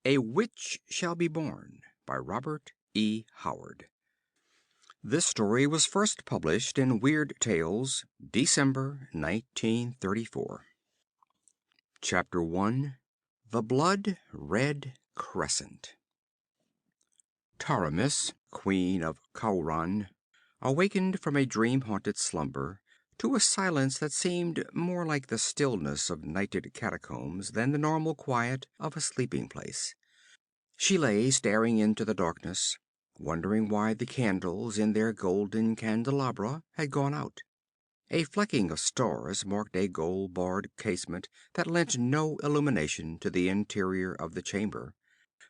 A Witch Shall Be Born by Robert E. Howard. This story was first published in Weird Tales, December 1934. Chapter 1. The Blood Red Crescent. Taramis, Queen of Khauran, awakened from a dream-haunted slumber to a silence that seemed more like the stillness of nighted catacombs than the normal quiet of a sleeping place. She lay staring into the darkness, wondering why the candles in their golden candelabra had gone out. A flecking of stars marked a gold-barred casement that lent no illumination to the interior of the chamber.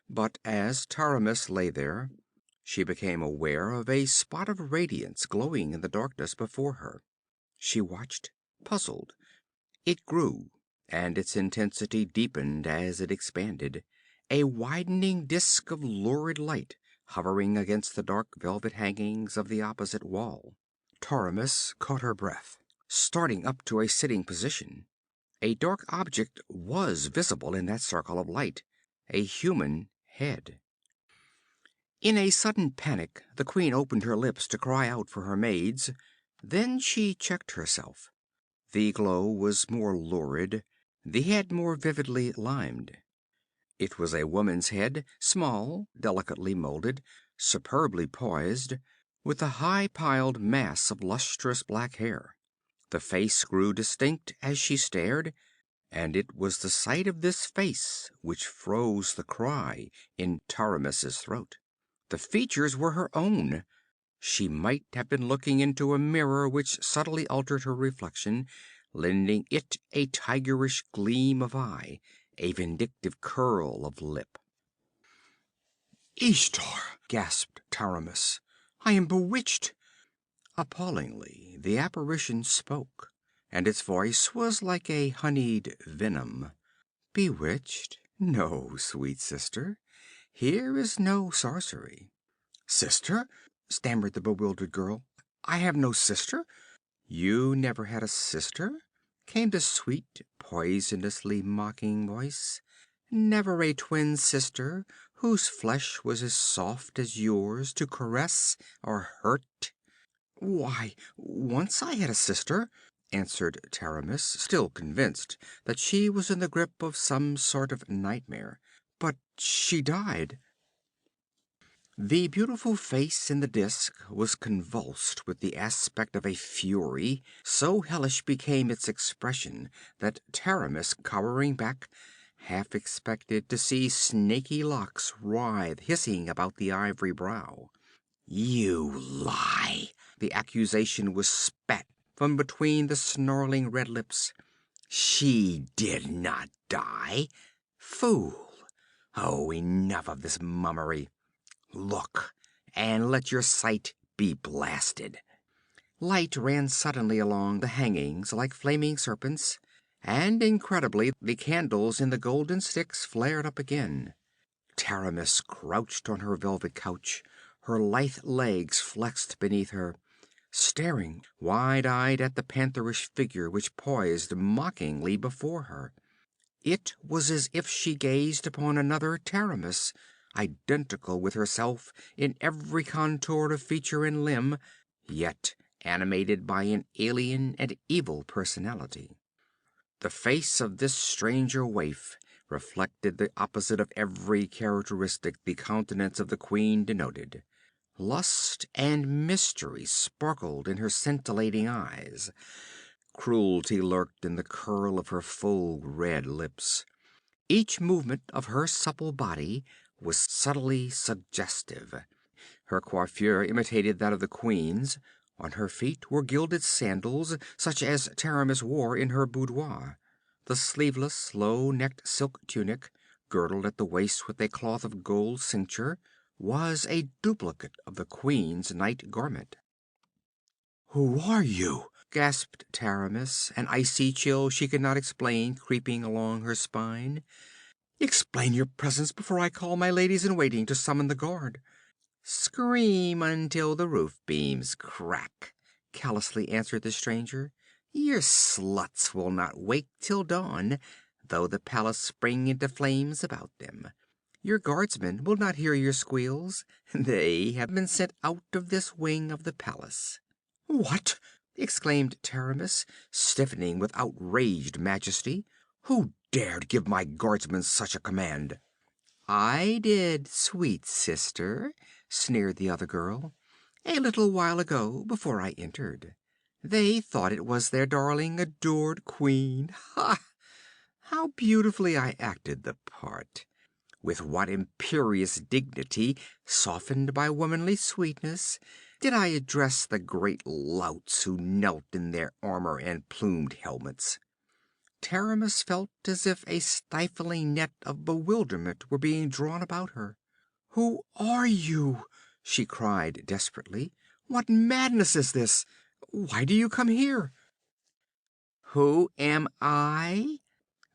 But as Taramis lay there, she became aware of a spot of radiance glowing in the darkness before her. She watched, puzzled. It grew, and its intensity deepened as it expanded, a widening disk of lurid light hovering against the dark velvet hangings of the opposite wall. Taramis caught her breath, starting up to a sitting position. A dark object was visible in that circle of light, a human head. In a sudden panic, the queen opened her lips to cry out for her maids. Then she checked herself. The glow was more lurid, the head more vividly limned. It was a woman's head, small, delicately molded, superbly poised, with a high-piled mass of lustrous black hair. The face grew distinct as she stared, and it was the sight of this face which froze the cry in Taramis's throat. The features were her own. She might have been looking into a mirror which subtly altered her reflection, lending it a tigerish gleam of eye, a vindictive curl of lip. "Ishtar!" gasped Taramis. "I am bewitched!" Appallingly, the apparition spoke, and its voice was like a honeyed venom. "Bewitched? No, sweet sister. Here is no sorcery." "Sister?" stammered the bewildered girl. "I have no sister." "You never had a sister?" came the sweet, poisonously mocking voice. "Never a twin sister whose flesh was as soft as yours to caress or hurt?" "Why, once I had a sister," answered Taramis, still convinced that she was in the grip of some sort of nightmare. "But she died." The beautiful face in the disk was convulsed with the aspect of a fury. So hellish became its expression that Taramis, cowering back, half expected to see snaky locks writhe hissing about the ivory brow. "You lie!" The accusation was spat from between the snarling red lips. "She did not die! Fool! Oh, enough of this mummery! Look, and let your sight be blasted." Light ran suddenly along the hangings like flaming serpents, and incredibly the candles in the golden sticks flared up again. Taramis crouched on her velvet couch, her lithe legs flexed beneath her, staring wide-eyed at the pantherish figure which poised mockingly before her. It was as if she gazed upon another Taramis, identical with herself in every contour of feature and limb, yet animated by an alien and evil personality. The face of this stranger waif reflected the opposite of every characteristic the countenance of the queen denoted. Lust and mystery sparkled in her scintillating eyes. Cruelty lurked in the curl of her full red lips. Each movement of her supple body was subtly suggestive. Her coiffure imitated that of the queen's. On her feet were gilded sandals, such as Taramis wore in her boudoir. The sleeveless, low-necked silk tunic, girdled at the waist with a cloth of gold cincture, was a duplicate of the queen's night garment. "Who are you?" gasped Taramis, an icy chill she could not explain creeping along her spine. "Explain your presence before I call my ladies-in-waiting to summon the guard." "Scream until the roof beams crack," callously answered the stranger. "Your sluts will not wake till dawn, though the palace spring into flames about them. Your guardsmen will not hear your squeals. They have been sent out of this wing of the palace." "What!" exclaimed Taramis, stiffening with outraged majesty. "Who dared give my guardsmen such a command?" "I did, sweet sister," sneered the other girl. "A little while ago, before I entered. They thought it was their darling, adored queen. Ha! How beautifully I acted the part! With what imperious dignity, softened by womanly sweetness, did I address the great louts who knelt in their armor and plumed helmets!" Taramis felt as if a stifling net of bewilderment were being drawn about her. "Who are you?" she cried desperately. "What madness is this? Why do you come here?" "Who am I?"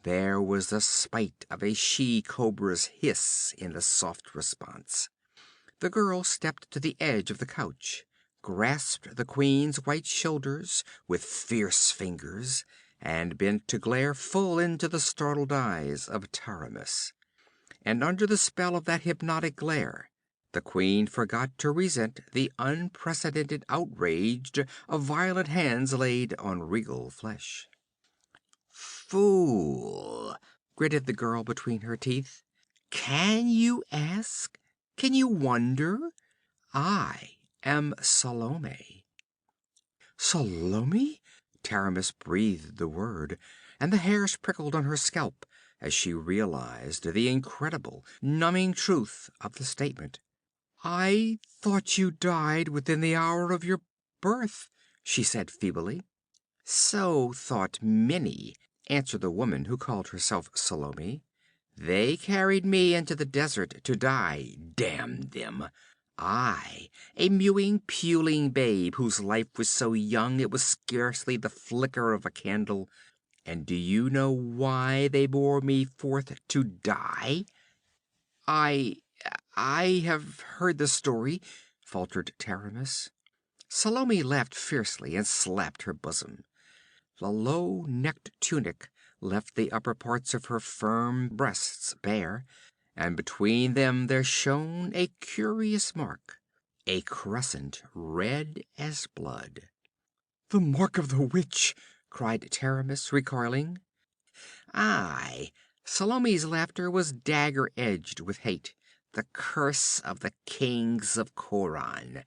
There was the spite of a she-cobra's hiss in the soft response. The girl stepped to the edge of the couch, grasped the queen's white shoulders with fierce fingers, and bent to glare full into the startled eyes of Taramis. And under the spell of that hypnotic glare, the queen forgot to resent the unprecedented outrage of violent hands laid on regal flesh. "Fool!" gritted the girl between her teeth. "Can you ask? Can you wonder? I am Salome." "Salome?" Taramis breathed the word, and the hairs prickled on her scalp as she realized the incredible, numbing truth of the statement. "I thought you died within the hour of your birth," she said feebly. "So thought many," answered the woman who called herself Salome. "They carried me into the desert to die, damn them! I, a mewing, puling babe whose life was so young it was scarcely the flicker of a candle. And do you know why they bore me forth to die?" "I I have heard the story," faltered Taramis. Salome laughed fiercely and slapped her bosom. The low-necked tunic left the upper parts of her firm breasts bare, and between them there shone a curious mark, a crescent red as blood. "The mark of the witch!" cried Taramis, recoiling. Aye, Salome's laughter was dagger-edged with hate. "The curse of the kings of Coran.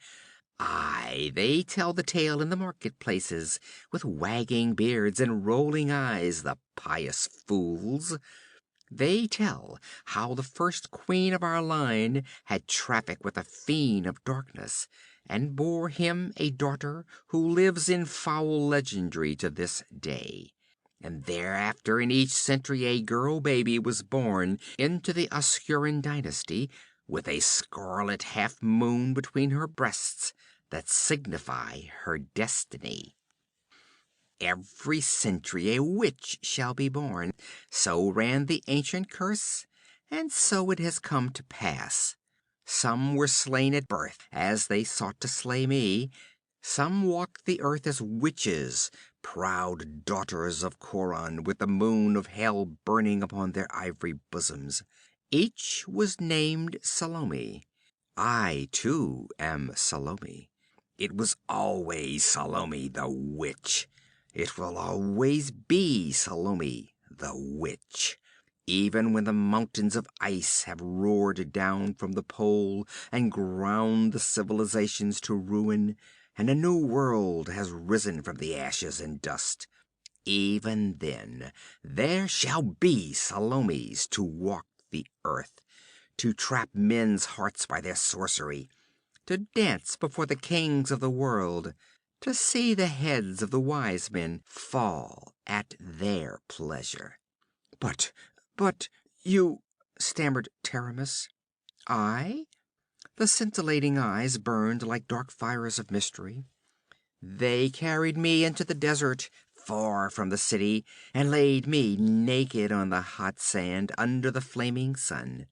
Aye, they tell the tale in the marketplaces, with wagging beards and rolling eyes, the pious fools. They tell how the first queen of our line had traffic with a fiend of darkness, and bore him a daughter who lives in foul legendry to this day. And thereafter in each century a girl baby was born into the Oscuran dynasty, with a scarlet half moon between her breasts that signify her destiny. Every century a witch shall be born, so ran the ancient curse, and so it has come to pass. Some were slain at birth, as they sought to slay me. Some walked the earth as witches, proud daughters of Coran, with the moon of hell burning upon their ivory bosoms. Each was named Salome. I, too, am Salome. It was always Salome the witch. It will always be Salome the witch. Even when the mountains of ice have roared down from the pole and ground the civilizations to ruin, and a new world has risen from the ashes and dust, even then there shall be Salomes to walk the earth, to trap men's hearts by their sorcery, to dance before the kings of the world, to see the heads of the wise men fall at their pleasure. "But you," stammered Taramis. "I?" The scintillating eyes burned like dark fires of mystery. "They carried me into the desert, far from the city, and laid me naked on the hot sand under the flaming sun.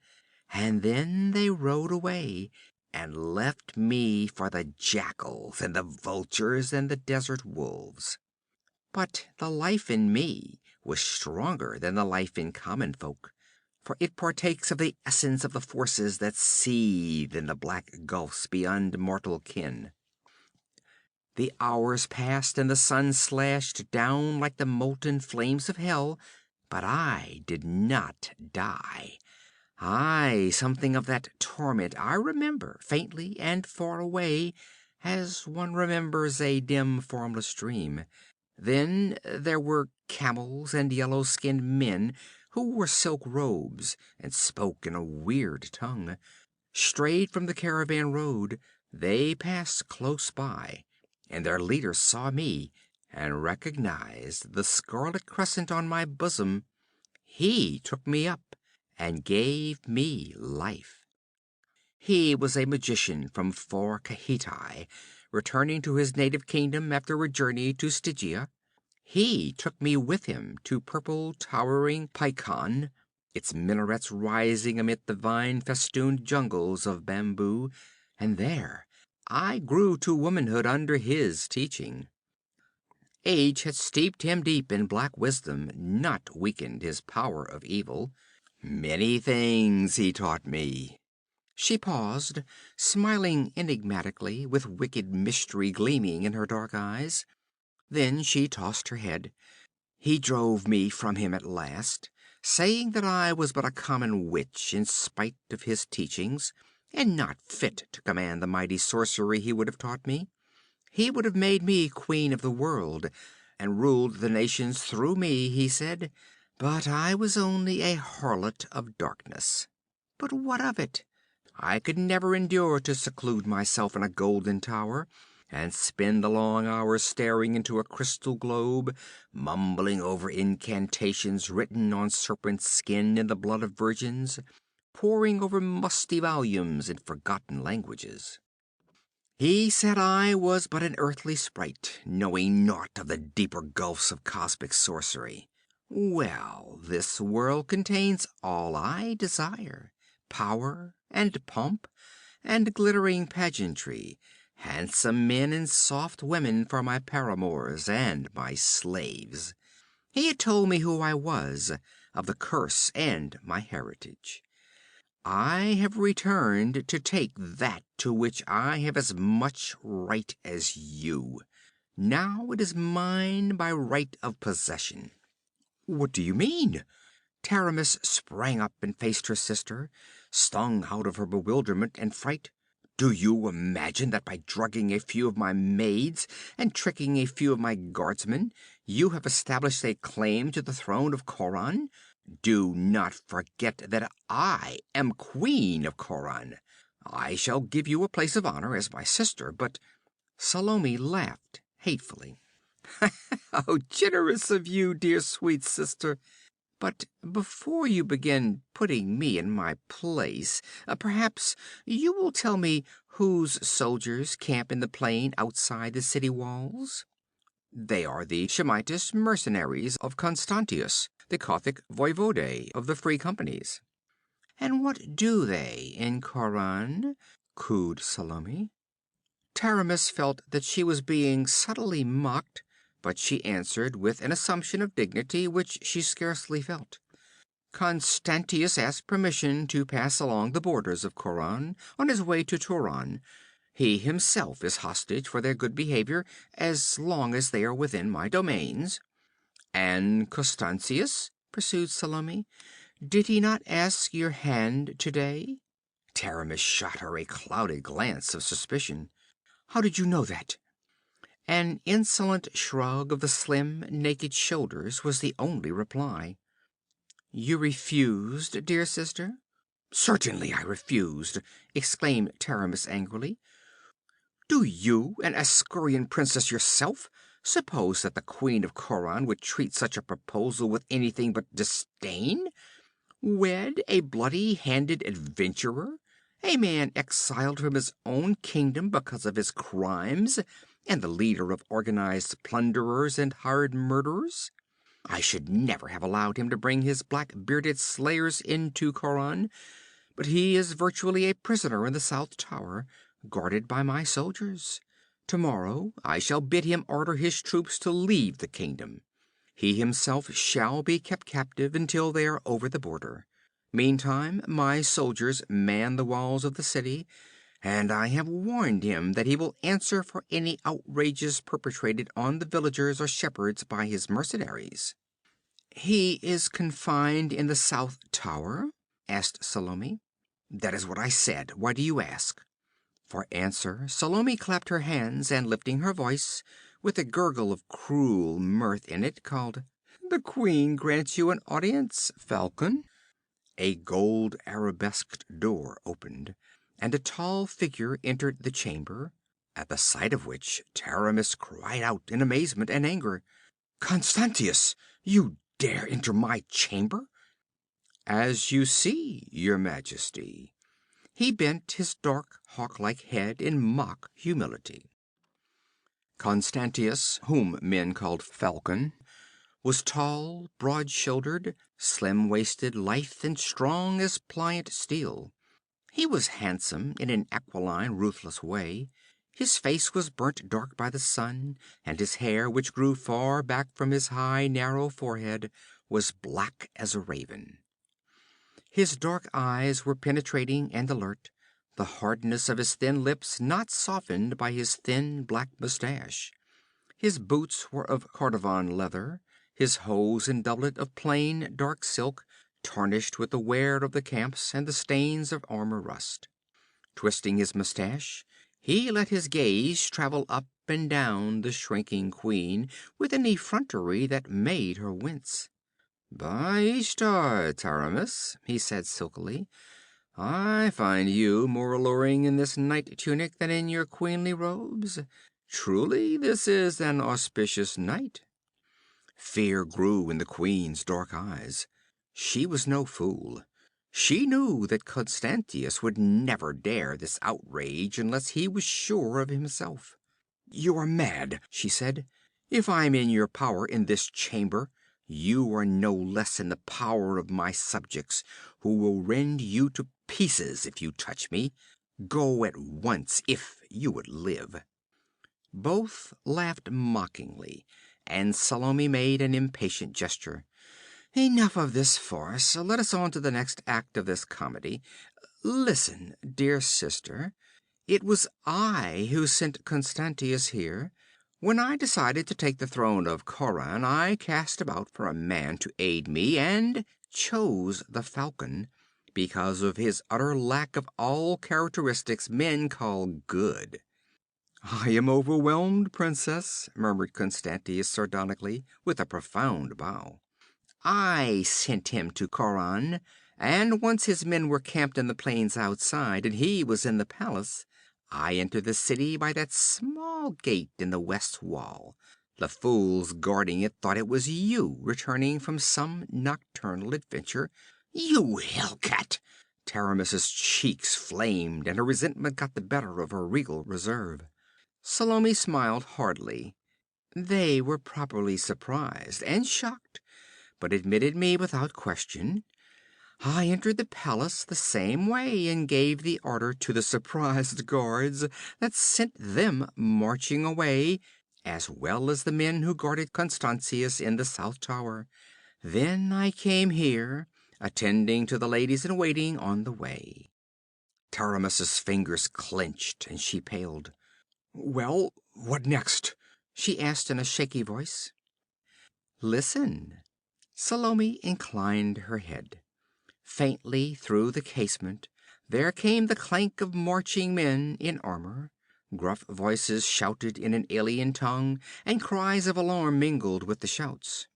And then they rode away and left me for the jackals and the vultures and the desert wolves. But the life in me was stronger than the life in common folk. for it partakes of the essence of the forces that seethe in the black gulfs beyond mortal ken. The hours passed and the sun slashed down like the molten flames of hell, but I did not die. Aye, something of that torment I remember, faintly and far away, as one remembers a dim, formless dream. Then there were camels and yellow-skinned men who wore silk robes and spoke in a weird tongue. Strayed from the caravan road, they passed close by, and their leader saw me and recognized the scarlet crescent on my bosom. He took me up and gave me life. He was a magician from far Kahiti, returning to his native kingdom after a journey to Stygia. He took me with him to purple towering Pykan, its minarets rising amid the vine-festooned jungles of bamboo, and there I grew to womanhood under his teaching. Age had steeped him deep in black wisdom, not weakened his power of evil. Many things he taught me. She paused, smiling enigmatically, with wicked mystery gleaming in her dark eyes. Then she tossed her head. He drove me from him at last, saying that I was but a common witch in spite of his teachings, and not fit to command the mighty sorcery he would have taught me. He would have made me queen of the world, and ruled the nations through me, he said, but I was only a harlot of darkness. But what of it? I could never endure to seclude myself in a golden tower, and spend the long hours staring into a crystal globe, mumbling over incantations written on serpent skin in the blood of virgins, poring over musty volumes in forgotten languages. He said I was but an earthly sprite, knowing naught of the deeper gulfs of cosmic sorcery. Well, this world contains all I desire: power and pomp and glittering pageantry, handsome men and soft women for my paramours and my slaves. He had told me who I was, of the curse and my heritage. I have returned to take that to which I have as much right as you. Now it is mine by right of possession. What do you mean? Taramis sprang up and faced her sister, stung out of her bewilderment and fright. Do you imagine that by drugging a few of my maids and tricking a few of my guardsmen, you have established a claim to the throne of Conan? Do not forget that I am queen of Coran. I shall give you a place of honor as my sister, but Salome laughed hatefully. How generous of you, dear sweet sister. But before you begin putting me in my place, perhaps you will tell me whose soldiers camp in the plain outside the city walls? They are the Shemitish mercenaries of Constantius, the Gothic voivode of the Free Companies. And what do they in Coran? Cooed Salome. Taramis felt that she was being subtly mocked, but she answered with an assumption of dignity which she scarcely felt. Constantius asked permission to pass along the borders of Coran on his way to Turan. He himself is hostage for their good behavior as long as they are within my domains. And Constantius, pursued Salome, did he not ask your hand today? Taramis shot her a clouded glance of suspicion. How did you know that? An insolent shrug of the slim, naked shoulders was the only reply. You refused, dear sister? Certainly I refused, exclaimed Taramis angrily. Do you, an Askurian princess yourself, suppose that the Queen of Coran would treat such a proposal with anything but disdain? Wed a bloody-handed adventurer, a man exiled from his own kingdom because of his crimes, and the leader of organized plunderers and hired murderers? I should never have allowed him to bring his black-bearded slayers into Coran, but he is virtually a prisoner in the South Tower, guarded by my soldiers. Tomorrow I shall bid him order his troops to leave the kingdom. He himself shall be kept captive until they are over the border. Meantime, my soldiers man the walls of the city, and I have warned him that he will answer for any outrages perpetrated on the villagers or shepherds by his mercenaries." "He is confined in the South Tower?" asked Salome. "That is what I said. Why do you ask?" For answer, Salome clapped her hands and, lifting her voice, with a gurgle of cruel mirth in it, called, "The queen grants you an audience, Falcon." A gold arabesqued door opened, and a tall figure entered the chamber, at the sight of which Taramis cried out in amazement and anger, "Constantius, you dare enter my chamber?" "As you see, your majesty." He bent his dark, hawk-like head in mock humility. Constantius, whom men called Falcon, was tall, broad-shouldered, slim-waisted, lithe and strong as pliant steel. He was handsome in an aquiline, ruthless way. His face was burnt dark by the sun, and his hair, which grew far back from his high, narrow forehead, was black as a raven. His dark eyes were penetrating and alert, the hardness of his thin lips not softened by his thin black mustache. His boots were of Cordovan leather, his hose and doublet of plain dark silk, tarnished with the wear of the camps and the stains of armor rust. Twisting his mustache, he let his gaze travel up and down the shrinking queen with an effrontery that made her wince. "By Ishtar, Taramis," he said silkily, "I find you more alluring in this night tunic than in your queenly robes. Truly, this is an auspicious night." Fear grew in the queen's dark eyes. She was no fool. She knew that Constantius would never dare this outrage unless he was sure of himself. "You are mad," she said. "If I am in your power in this chamber, you are no less in the power of my subjects, who will rend you to pieces if you touch me. Go at once, if you would live." Both laughed mockingly, and Salome made an impatient gesture. "Enough of this farce. Let us on to the next act of this comedy. Listen, dear sister. It was I who sent Constantius here. When I decided to take the throne of Conan, I cast about for a man to aid me, and chose the Falcon, because of his utter lack of all characteristics men call good." "I am overwhelmed, princess," murmured Constantius sardonically, with a profound bow. "I sent him to Coran, and once his men were camped in the plains outside, and he was in the palace, I entered the city by that small gate in the west wall. The fools guarding it thought it was you returning from some nocturnal adventure." "You hellcat!" Taramis's cheeks flamed, and her resentment got the better of her regal reserve. Salome smiled hardly. They were properly surprised and shocked, but admitted me without question. I entered the palace the same way and gave the order to the surprised guards that sent them marching away, as well as the men who guarded Constantius in the South Tower. Then I came here, attending to the ladies in waiting on the way." Taramis's fingers clenched and she paled. "Well, what next?" she asked in a shaky voice. "Listen." Salome inclined her head. Faintly through the casement there came the clank of marching men in armor. Gruff voices shouted in an alien tongue, and cries of alarm mingled with the shouts.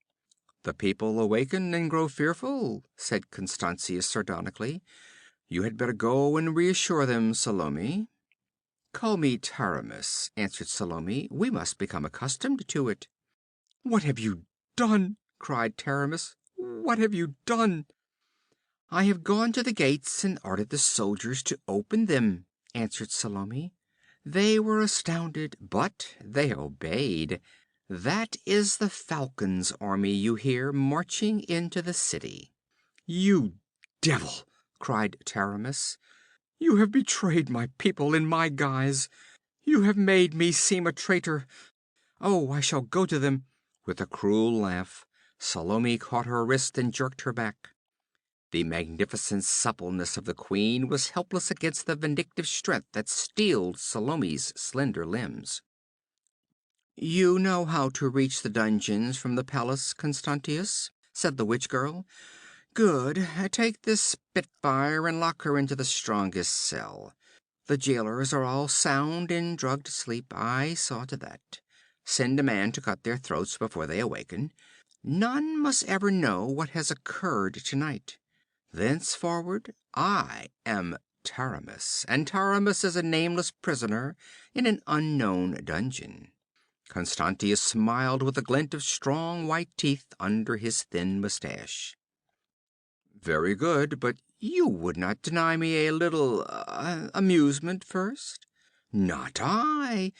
"The people awaken and grow fearful," said Constantius sardonically. "You had better go and reassure them, Salome." "Call me Taramis," answered Salome. "We must become accustomed to it." "What have you done?" cried Taramis. "What have you done?" "I have gone to the gates and ordered the soldiers to open them," answered Salome. "They were astounded, but they obeyed. That is the Falcon's army you hear marching into the city." "You devil!" cried Taramis. "You have betrayed my people in my guise. You have made me seem a traitor. Oh, I shall go to them." With a cruel laugh, Salome caught her wrist and jerked her back. The magnificent suppleness of the queen was helpless against the vindictive strength that steeled Salome's slender limbs. "You know how to reach the dungeons from the palace, Constantius?" said the witch girl. "Good. Take this spitfire and lock her into the strongest cell. The jailers are all sound and drugged to sleep. I saw to that. Send a man to cut their throats before they awaken. None must ever know what has occurred tonight. Thenceforward I am Taramis, and Taramis is a nameless prisoner in an unknown dungeon." Constantius smiled with a glint of strong white teeth under his thin mustache. "Very good, but you would not deny me a little amusement first?" "Not I.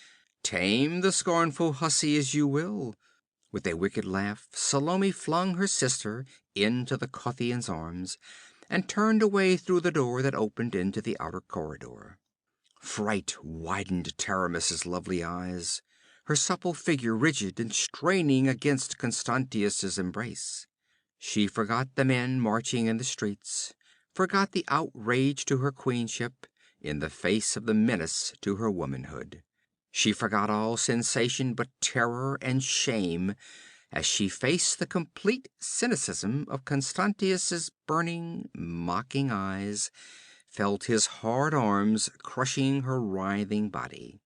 Tame the scornful hussy as you will." With a wicked laugh, Salome flung her sister into the Kothian's arms and turned away through the door that opened into the outer corridor. Fright widened Taramis's lovely eyes, her supple figure rigid and straining against Constantius's embrace. She forgot the men marching in the streets, forgot the outrage to her queenship in the face of the menace to her womanhood. She forgot all sensation but terror and shame as she faced the complete cynicism of Constantius's burning, mocking eyes, felt his hard arms crushing her writhing body.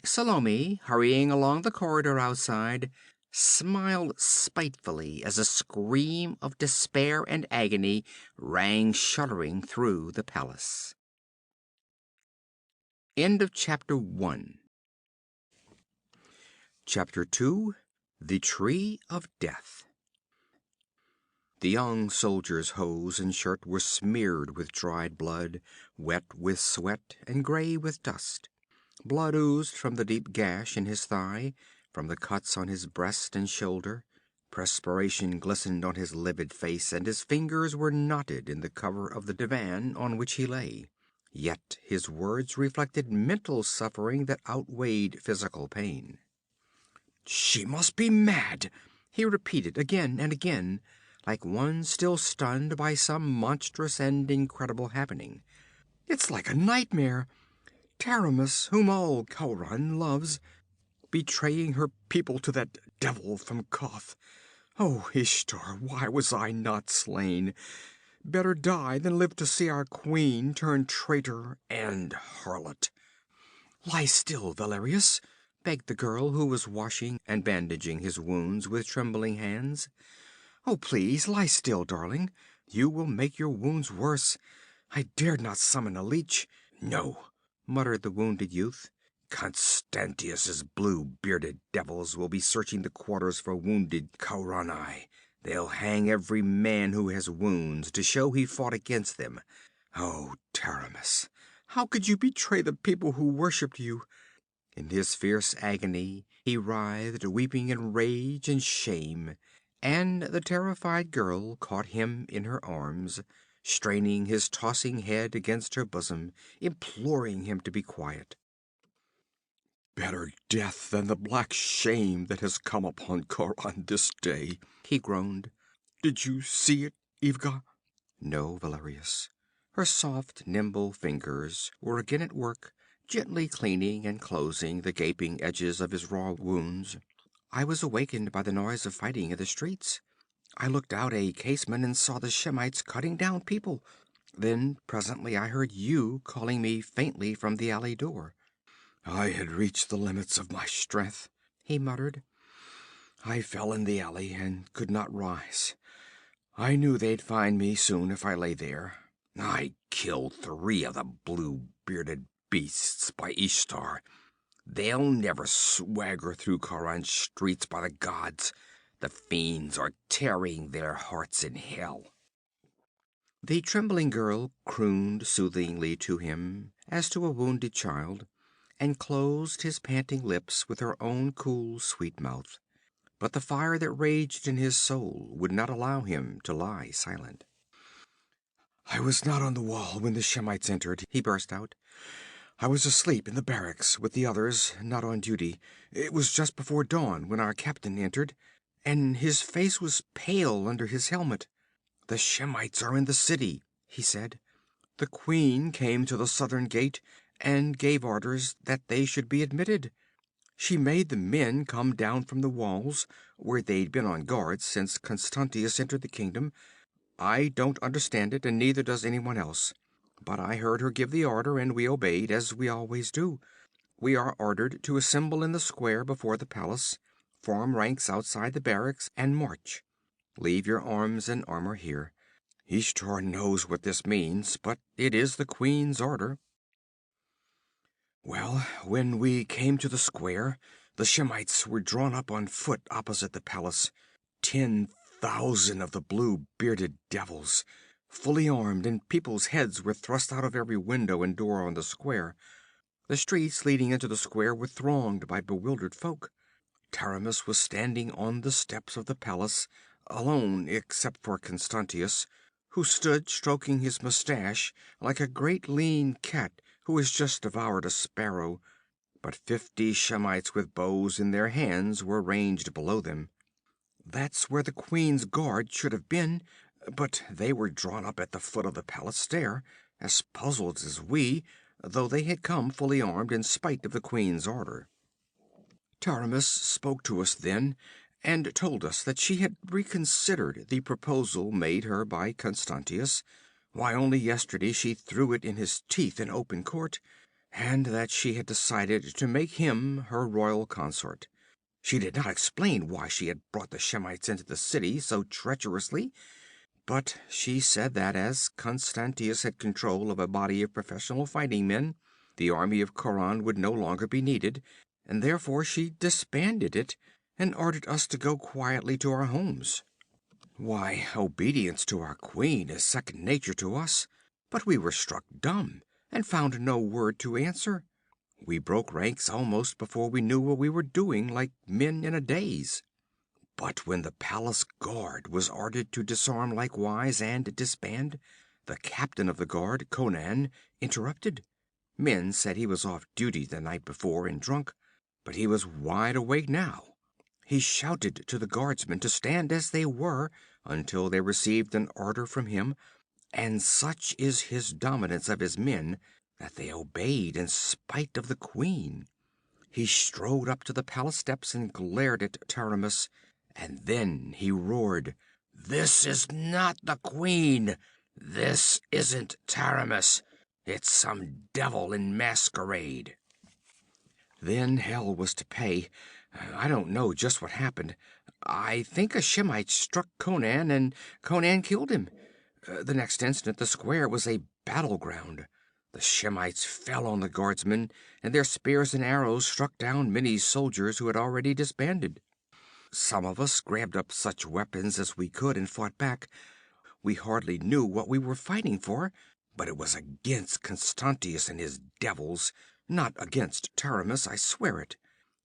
Salome, hurrying along the corridor outside, smiled spitefully as a scream of despair and agony rang shuddering through the palace. End of chapter 1. Chapter 2. The Tree of Death. The young soldier's hose and shirt were smeared with dried blood, wet with sweat, and gray with dust. Blood oozed from the deep gash in his thigh, from the cuts on his breast and shoulder. Perspiration glistened on his livid face, and his fingers were knotted in the cover of the divan on which he lay. Yet his words reflected mental suffering that outweighed physical pain. "She must be mad," he repeated again and again, like one still stunned by some monstrous and incredible happening. "It's like a nightmare. Taramis, whom all Khauran loves, betraying her people to that devil from Koth. Oh, Ishtar, why was I not slain? Better die than live to see our queen turn traitor and harlot." "Lie still, Valerius," begged the girl, who was washing and bandaging his wounds with trembling hands. "Oh, please, lie still, darling. You will make your wounds worse. I dared not summon a leech." "No," muttered the wounded youth. "Constantius's blue-bearded devils will be searching the quarters for wounded Khaurani. They'll hang every man who has wounds to show he fought against them. Oh, Taramis, how could you betray the people who worshipped you?" In his fierce agony he writhed, weeping in rage and shame, and the terrified girl caught him in her arms, straining his tossing head against her bosom, imploring him to be quiet. "Better death than the black shame that has come upon Khauran this day," he groaned. "Did you see it, Ivga?" "No, Valerius." Her soft, nimble fingers were again at work, gently cleaning and closing the gaping edges of his raw wounds. "I was awakened by the noise of fighting in the streets. I looked out a casement and saw the Shemites cutting down people. Then presently I heard you calling me faintly from the alley door." "I had reached the limits of my strength," he muttered. "I fell in the alley and could not rise. I knew they'd find me soon if I lay there. I killed 3 of the blue-bearded beasts, by Ishtar. They'll never swagger through Khauran's streets, by the gods. The fiends are tearing their hearts in hell." The trembling girl crooned soothingly to him, as to a wounded child, and closed his panting lips with her own cool, sweet mouth. But the fire that raged in his soul would not allow him to lie silent. "I was not on the wall when the Shemites entered," he burst out. "I was asleep in the barracks with the others, not on duty. It was just before dawn when our captain entered, and his face was pale under his helmet. "The Shemites are in the city," he said. "The queen came to the southern gate and gave orders that they should be admitted. She made the men come down from the walls, where they'd been on guard since Constantius entered the kingdom. I don't understand it, and neither does anyone else. But I heard her give the order, and we obeyed, as we always do. We are ordered to assemble in the square before the palace, form ranks outside the barracks, and march. Leave your arms and armor here. Ishtar knows what this means, but it is the queen's order." Well, when we came to the square, the Shemites were drawn up on foot opposite the palace. 10,000 of the blue-bearded devils, fully armed, and people's heads were thrust out of every window and door on the square. The streets leading into the square were thronged by bewildered folk. Taramis was standing on the steps of the palace, alone except for Constantius, who stood stroking his mustache like a great lean cat who has just devoured a sparrow. But 50 Shemites with bows in their hands were ranged below them. That's where the queen's guard should have been, but they were drawn up at the foot of the palace stair, as puzzled as we, though they had come fully armed in spite of the queen's order. Taramis spoke to us then, and told us that she had reconsidered the proposal made her by Constantius, why only yesterday she threw it in his teeth in open court, and that she had decided to make him her royal consort. She did not explain why she had brought the Shemites into the city so treacherously, but she said that as Constantius had control of a body of professional fighting men, the army of Conan would no longer be needed, and therefore she disbanded it and ordered us to go quietly to our homes. Why, obedience to our queen is second nature to us, but we were struck dumb and found no word to answer. We broke ranks almost before we knew what we were doing, like men in a daze. But when the palace guard was ordered to disarm likewise and disband, the captain of the guard, Conan, interrupted. Men said he was off duty the night before and drunk, but he was wide awake now. He shouted to the guardsmen to stand as they were until they received an order from him, and such is his dominance of his men that they obeyed in spite of the queen. He strode up to the palace steps and glared at Taramis, and then he roared, "This is not the queen! This isn't Taramis! It's some devil in masquerade!" Then hell was to pay. I don't know just what happened. I think a Shemite struck Conan, and Conan killed him. The next instant, the square was a battleground. The Shemites fell on the guardsmen, and their spears and arrows struck down many soldiers who had already disbanded. Some of us grabbed up such weapons as we could and fought back. We hardly knew what we were fighting for, but it was against Constantius and his devils, not against Taramis, I swear it.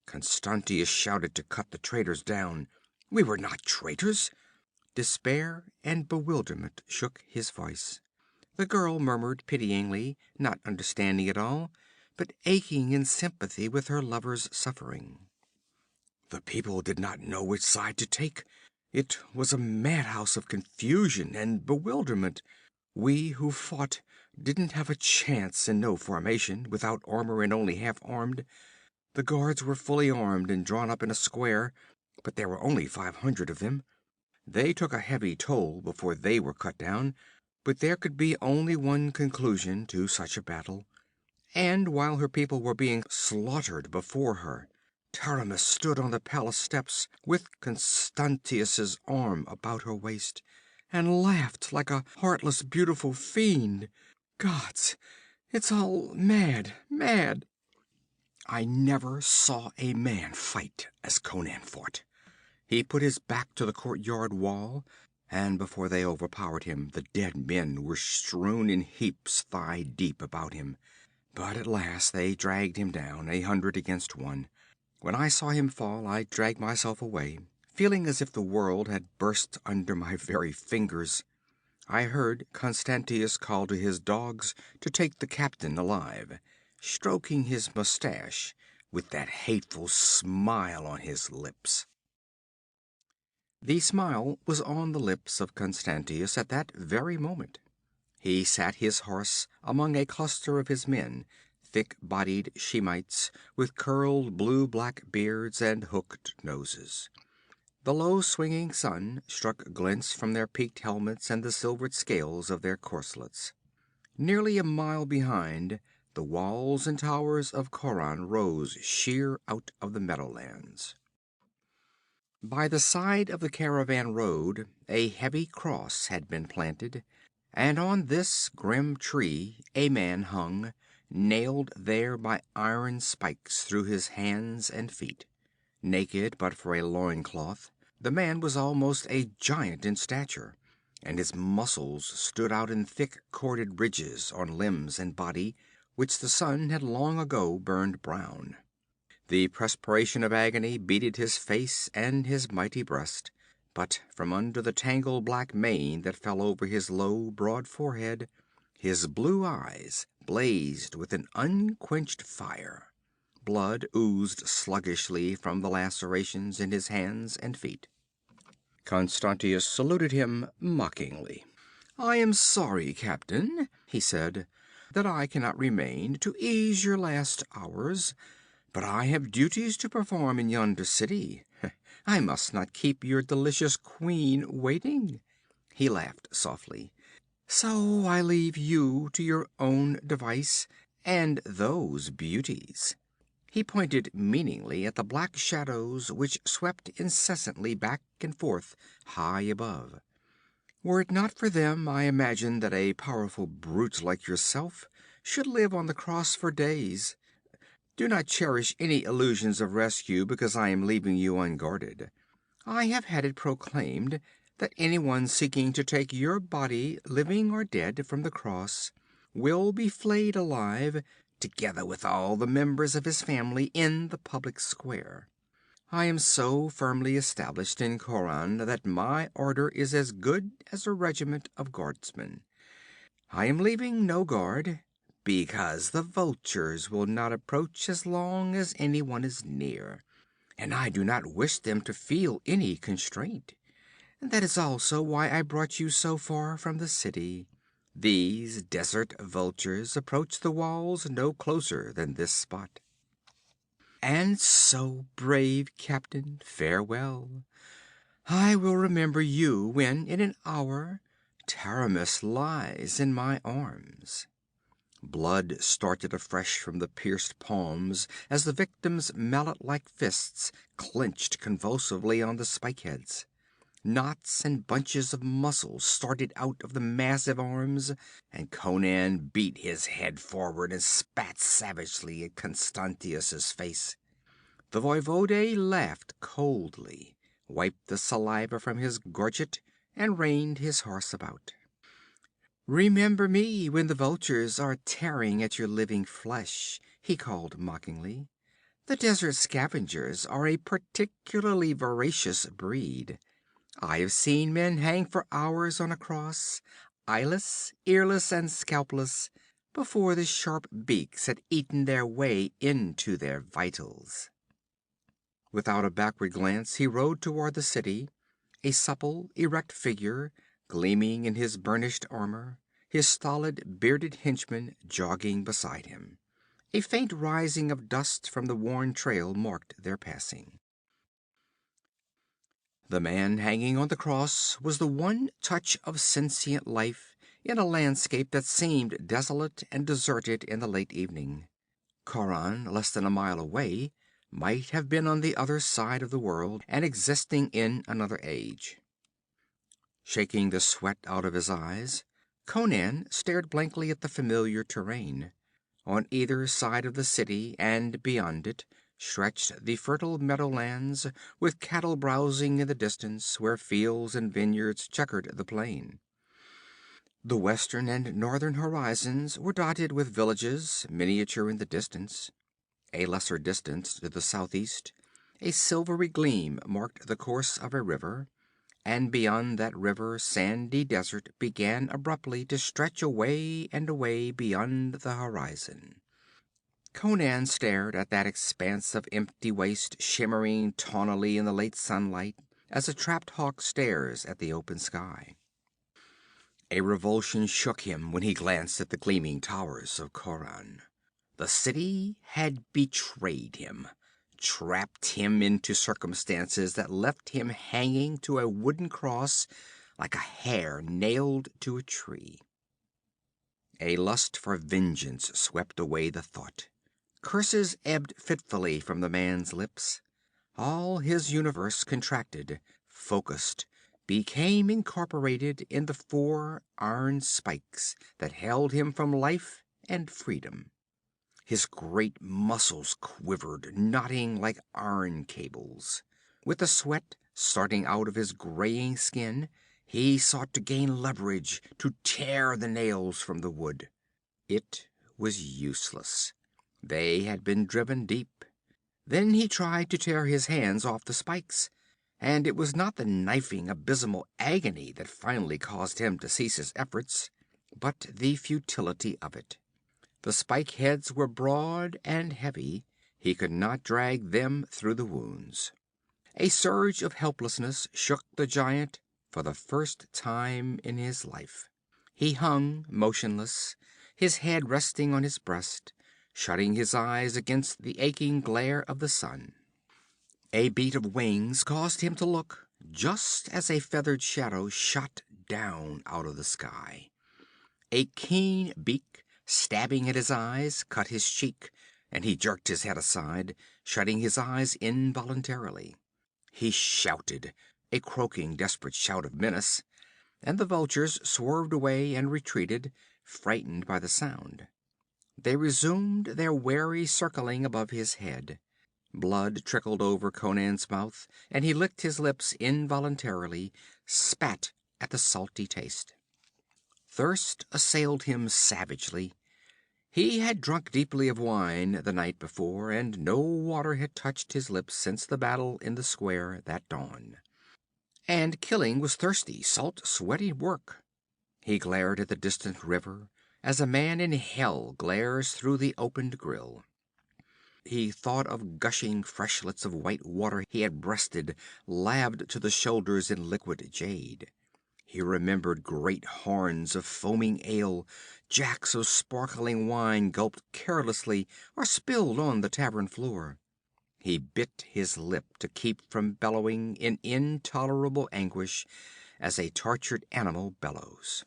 Constantius shouted to cut the traitors down. We were not traitors. Despair and bewilderment shook his voice. The girl murmured pityingly, not understanding it all, but aching in sympathy with her lover's suffering. The people did not know which side to take. It was a madhouse of confusion and bewilderment. We who fought didn't have a chance in no formation, without armor and only half armed. The guards were fully armed and drawn up in a square, but there were only 500 of them. They took a heavy toll before they were cut down, but there could be only one conclusion to such a battle. And while her people were being slaughtered before her, Taramis stood on the palace steps with Constantius's arm about her waist, and laughed like a heartless, beautiful fiend. Gods, it's all mad, mad! I never saw a man fight as Conan fought. He put his back to the courtyard wall, and before they overpowered him, the dead men were strewn in heaps thigh deep about him. But at last they dragged him down, 100 against 1. When I saw him fall, I dragged myself away, feeling as if the world had burst under my very fingers. I heard Constantius call to his dogs to take the captain alive, stroking his mustache with that hateful smile on his lips. The smile was on the lips of Constantius at that very moment. He sat his horse among a cluster of his men, thick-bodied Shemites with curled blue-black beards and hooked noses. The low swinging sun struck glints from their peaked helmets and the silvered scales of their corselets. Nearly a mile behind, the walls and towers of Conan rose sheer out of the meadowlands. By the side of the caravan road a heavy cross had been planted, and on this grim tree a man hung, nailed there by iron spikes through his hands and feet. Naked but for a loincloth, the man was almost a giant in stature, and his muscles stood out in thick corded ridges on limbs and body, which the sun had long ago burned brown. The perspiration of agony beaded his face and his mighty breast, but from under the tangled black mane that fell over his low, broad forehead, his blue eyes blazed with an unquenched fire. Blood oozed sluggishly from the lacerations in his hands and feet. Constantius saluted him mockingly. "I am sorry, Captain," he said, "that I cannot remain to ease your last hours, but I have duties to perform in yonder city. I must not keep your delicious queen waiting." He laughed softly. "So I leave you to your own device, and those beauties." He pointed meaningly at the black shadows which swept incessantly back and forth high above. "Were it not for them, I imagine that a powerful brute like yourself should live on the cross for days. Do not cherish any illusions of rescue because I am leaving you unguarded. I have had it proclaimed that anyone seeking to take your body, living or dead, from the cross will be flayed alive, together with all the members of his family, in the public square. I am so firmly established in Conan that my order is as good as a regiment of guardsmen. I am leaving no guard, because the vultures will not approach as long as anyone is near, and I do not wish them to feel any constraint. That is also why I brought you so far from the city. These desert vultures approach the walls no closer than this spot. And so, brave captain, farewell. I will remember you when, in an hour, Taramis lies in my arms." Blood started afresh from the pierced palms as the victim's mallet-like fists clenched convulsively on the spike-heads. Knots and bunches of muscle started out of the massive arms, and Conan beat his head forward and spat savagely at Constantius's face. The voivode laughed coldly, wiped the saliva from his gorget, and reined his horse about. "Remember me when the vultures are tearing at your living flesh," he called mockingly. "The desert scavengers are a particularly voracious breed. I have seen men hang for hours on a cross, eyeless, earless, and scalpless, before the sharp beaks had eaten their way into their vitals." Without a backward glance he rode toward the city, a supple, erect figure gleaming in his burnished armor, his stolid, bearded henchman jogging beside him. A faint rising of dust from the worn trail marked their passing. The man hanging on the cross was the one touch of sentient life in a landscape that seemed desolate and deserted in the late evening. Coran, less than a mile away, might have been on the other side of the world and existing in another age. Shaking the sweat out of his eyes, Conan stared blankly at the familiar terrain. On either side of the city and beyond it stretched the fertile meadowlands, with cattle browsing in the distance where fields and vineyards checkered the plain. The western and northern horizons were dotted with villages, miniature in the distance. A lesser distance to the southeast, a silvery gleam marked the course of a river, and beyond that river sandy desert began abruptly to stretch away and away beyond the horizon. Conan stared at that expanse of empty waste shimmering tawnily in the late sunlight as a trapped hawk stares at the open sky. A revulsion shook him when he glanced at the gleaming towers of Conan. The city had betrayed him, trapped him into circumstances that left him hanging to a wooden cross like a hare nailed to a tree. A lust for vengeance swept away the thought. Curses ebbed fitfully from the man's lips. All his universe contracted, focused, became incorporated in the four iron spikes that held him from life and freedom. His great muscles quivered, knotting like iron cables. With the sweat starting out of his graying skin, he sought to gain leverage to tear the nails from the wood. It was useless. They had been driven deep. Then he tried to tear his hands off the spikes, and it was not the knifing, abysmal agony that finally caused him to cease his efforts, but the futility of it. The spike heads were broad and heavy. He could not drag them through the wounds. A surge of helplessness shook the giant for the first time in his life. He hung motionless, his head resting on his breast, shutting his eyes against the aching glare of the sun. A beat of wings caused him to look, just as a feathered shadow shot down out of the sky. A keen beak, stabbing at his eyes, cut his cheek, and he jerked his head aside, shutting his eyes involuntarily. He shouted, a croaking, desperate shout of menace, and the vultures swerved away and retreated, frightened by the sound. They resumed their wary circling above his head. Blood trickled over Conan's mouth, and he licked his lips involuntarily, spat at the salty taste. Thirst assailed him savagely. He had drunk deeply of wine the night before, and no water had touched his lips since the battle in the square that dawn. And killing was thirsty, salt, sweaty work. He glared at the distant river as a man in hell glares through the opened grill. He thought of gushing freshlets of white water he had breasted, laved to the shoulders in liquid jade. He remembered great horns of foaming ale, jacks of sparkling wine gulped carelessly or spilled on the tavern floor. He bit his lip to keep from bellowing in intolerable anguish as a tortured animal bellows.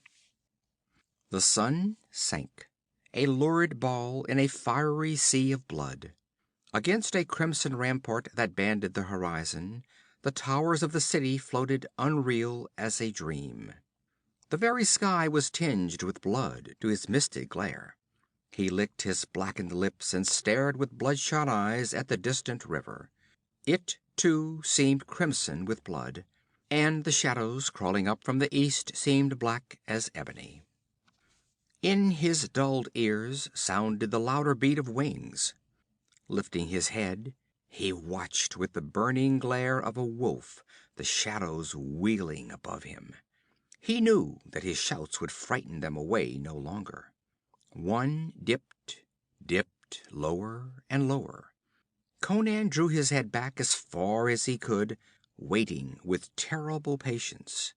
The sun sank, a lurid ball in a fiery sea of blood. Against a crimson rampart that banded the horizon, the towers of the city floated unreal as a dream. The very sky was tinged with blood to his misted glare. He licked his blackened lips and stared with bloodshot eyes at the distant river. It, too, seemed crimson with blood, and the shadows crawling up from the east seemed black as ebony. In his dulled ears sounded the louder beat of wings. Lifting his head, he watched with the burning glare of a wolf the shadows wheeling above him. He knew that his shouts would frighten them away no longer. One dipped lower and lower. Conan drew his head back as far as he could, waiting with terrible patience.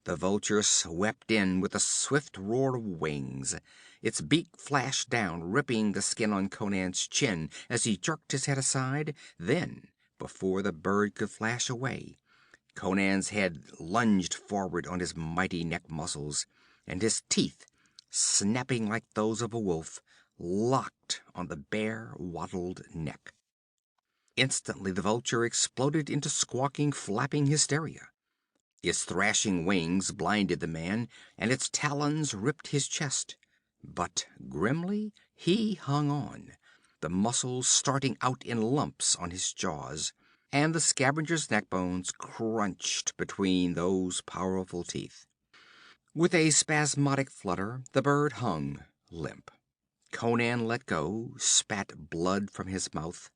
The vulture swept in with a swift roar of wings. Its beak flashed down, ripping the skin on Conan's chin as he jerked his head aside. Then, before the bird could flash away, Conan's head lunged forward on his mighty neck muscles, and his teeth, snapping like those of a wolf, locked on the bare, wattled neck. Instantly the vulture exploded into squawking, flapping hysteria. Its thrashing wings blinded the man, and its talons ripped his chest. But grimly he hung on, the muscles starting out in lumps on his jaws, and the scavenger's neckbones crunched between those powerful teeth. With a spasmodic flutter, the bird hung limp. Conan let go, spat blood from his mouth.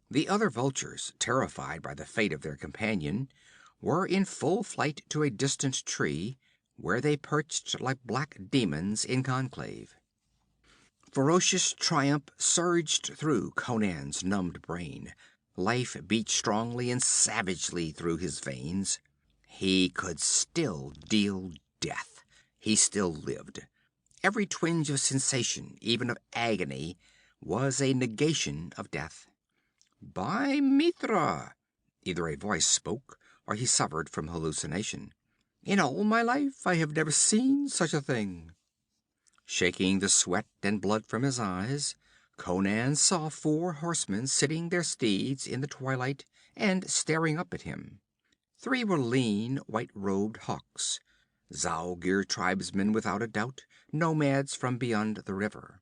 The other vultures, terrified by the fate of their companion, were in full flight to a distant tree, where they perched like black demons in conclave. Ferocious triumph surged through Conan's numbed brain. Life beat strongly and savagely through his veins. He could still deal death. He still lived. Every twinge of sensation, even of agony, was a negation of death. By Mitra! Either a voice spoke, or he suffered from hallucination. In all my life I have never seen such a thing. Shaking the sweat and blood from his eyes, Conan saw 4 horsemen sitting their steeds in the twilight and staring up at him. 3 were lean, white-robed hawks, Zaugir tribesmen without a doubt, nomads from beyond the river.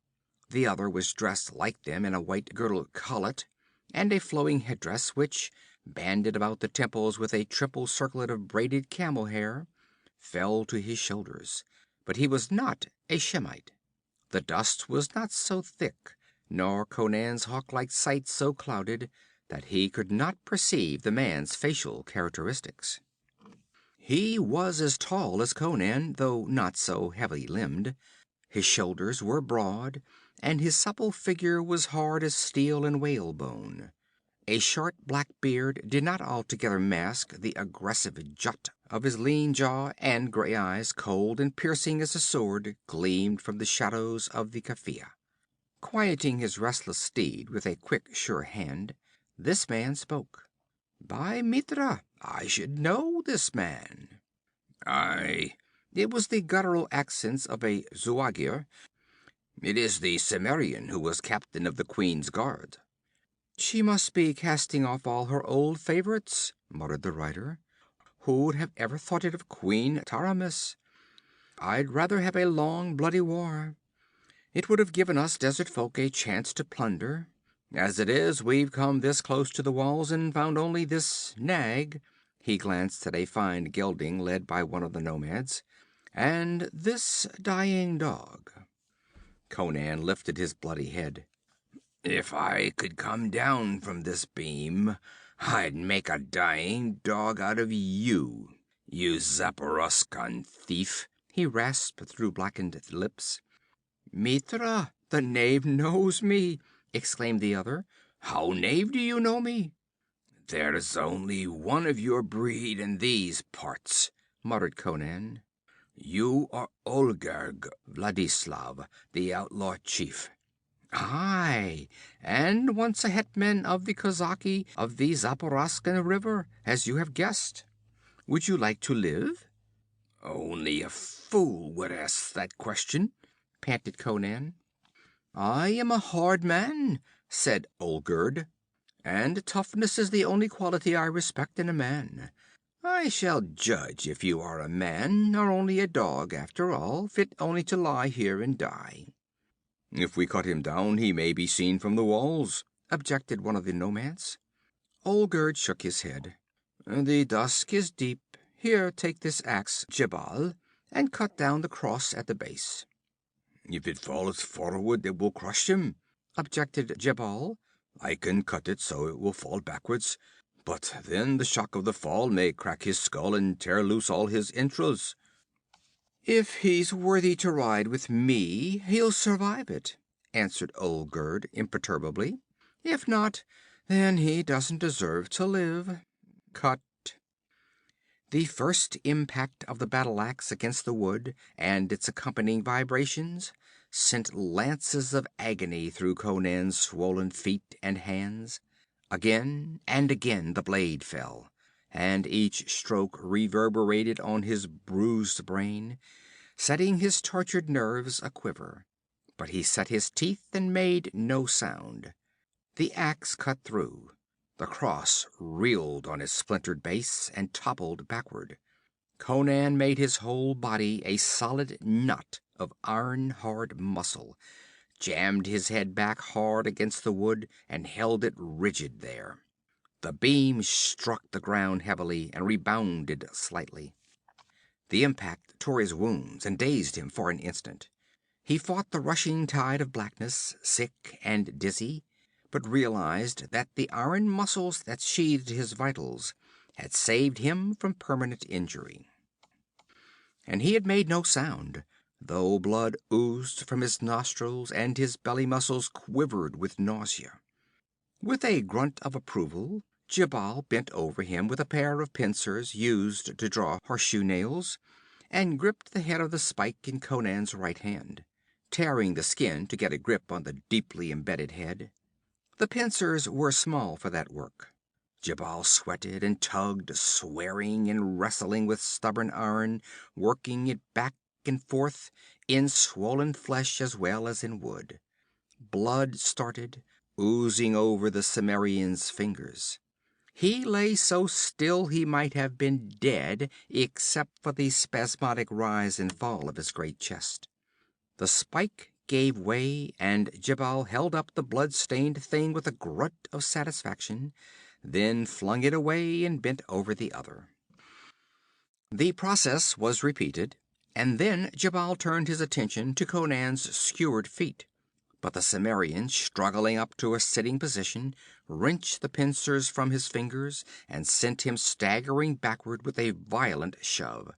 The other was dressed like them in a white girdled collet and a flowing headdress which, banded about the temples with a triple circlet of braided camel hair, fell to his shoulders. But he was not a Shemite. The dust was not so thick, nor Conan's hawk-like sight so clouded, that he could not perceive the man's facial characteristics. He was as tall as Conan, though not so heavy-limbed. His shoulders were broad, and his supple figure was hard as steel and whalebone. A short black beard did not altogether mask the aggressive jut of his lean jaw, and gray eyes, cold and piercing as a sword, gleamed from the shadows of the kafiya. Quieting his restless steed with a quick, sure hand, this man spoke. By Mitra, I should know this man. Aye. It was the guttural accents of a Zuagir. It is the Cimmerian who was captain of the Queen's Guard. She must be casting off all her old favorites, muttered the rider. Who'd have ever thought it of Queen Taramis? I'd rather have a long, bloody war. It would have given us desert folk a chance to plunder. As it is, we've come this close to the walls and found only this nag. He glanced at a fine gelding led by one of the nomads. And this dying dog. Conan lifted his bloody head. If I could come down from this beam, I'd make a dying dog out of you, you Zaporoskan thief, he rasped through blackened lips. Mitra, the knave knows me, exclaimed the other. How knave do you know me? There's only one of your breed in these parts, muttered Conan. You are Olgerg Vladislav, the outlaw chief. Aye, and once a hetman of the Kozaki of the Zaporoskan River, as you have guessed. Would you like to live? Only a fool would ask that question, panted Conan. I am a hard man, said Olgerd, and toughness is the only quality I respect in a man. I shall judge if you are a man or only a dog after all, fit only to lie here and die. If we cut him down, he may be seen from the walls, objected one of the nomads. Olgerd shook his head. The dusk is deep. Here, take this axe, Jebal, and cut down the cross at the base. If it falls forward, it will crush him, objected Jebal. I can cut it so it will fall backwards, but then the shock of the fall may crack his skull and tear loose all his entrails. If he's worthy to ride with me, he'll survive it, answered Olgerd imperturbably. If not, then he doesn't deserve to live. Cut. The first impact of the battle axe against the wood and its accompanying vibrations sent lances of agony through Conan's swollen feet and hands. Again and again the blade fell, and each stroke reverberated on his bruised brain, setting his tortured nerves aquiver. But he set his teeth and made no sound. The axe cut through. The cross reeled on its splintered base and toppled backward. Conan made his whole body a solid knot of iron-hard muscle, jammed his head back hard against the wood, and held it rigid there. The beam struck the ground heavily and rebounded slightly. The impact tore his wounds and dazed him for an instant. He fought the rushing tide of blackness, sick and dizzy, but realized that the iron muscles that sheathed his vitals had saved him from permanent injury. And he had made no sound, though blood oozed from his nostrils and his belly muscles quivered with nausea. With a grunt of approval, Jabal bent over him with a pair of pincers used to draw horseshoe nails, and gripped the head of the spike in Conan's right hand, tearing the skin to get a grip on the deeply embedded head. The pincers were small for that work. Jabal sweated and tugged, swearing and wrestling with stubborn iron, working it back and forth, in swollen flesh as well as in wood. Blood started, oozing over the Cimmerian's fingers. He lay so still he might have been dead, except for the spasmodic rise and fall of his great chest. The spike gave way, and Jabal held up the blood-stained thing with a grunt of satisfaction, then flung it away and bent over the other. The process was repeated, and then Jabal turned his attention to Conan's skewered feet. But the Cimmerian, struggling up to a sitting position, wrenched the pincers from his fingers and sent him staggering backward with a violent shove.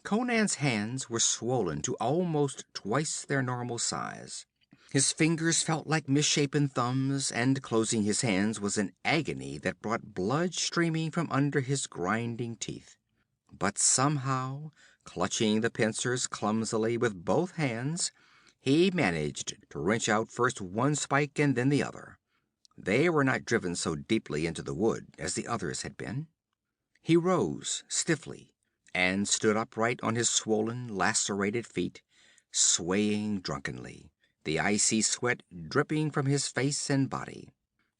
Conan's hands were swollen to almost twice their normal size. His fingers felt like misshapen thumbs, and closing his hands was an agony that brought blood streaming from under his grinding teeth. But somehow, clutching the pincers clumsily with both hands, he managed to wrench out first one spike and then the other. They were not driven so deeply into the wood as the others had been. He rose stiffly and stood upright on his swollen, lacerated feet, swaying drunkenly, the icy sweat dripping from his face and body.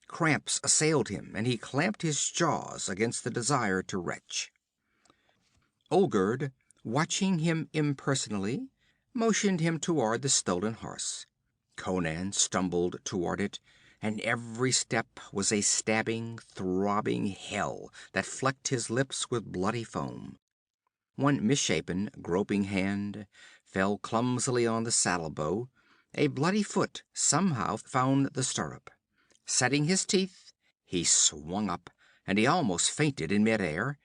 Cramps assailed him, and he clamped his jaws against the desire to retch. Olgerd, watching him impersonally, motioned him toward the stolen horse. Conan stumbled toward it, and every step was a stabbing, throbbing hell that flecked his lips with bloody foam. One misshapen, groping hand fell clumsily on the saddle bow. A bloody foot somehow found the stirrup. Setting his teeth, he swung up, and he almost fainted in midair.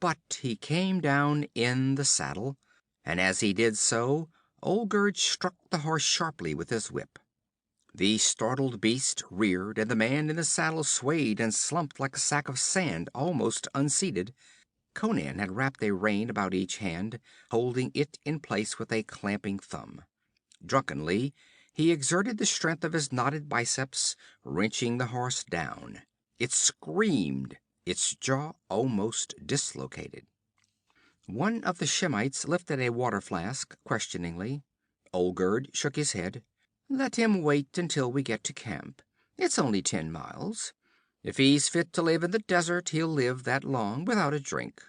But he came down in the saddle, and as he did so, Olgerd struck the horse sharply with his whip. The startled beast reared, and the man in the saddle swayed and slumped like a sack of sand almost unseated. Conan had wrapped a rein about each hand, holding it in place with a clamping thumb. Drunkenly, he exerted the strength of his knotted biceps, wrenching the horse down. It screamed, its jaw almost dislocated. One of the Shemites lifted a water flask questioningly. Olgerd shook his head. "Let him wait until we get to camp. It's only 10 miles. If he's fit to live in the desert, he'll live that long without a drink."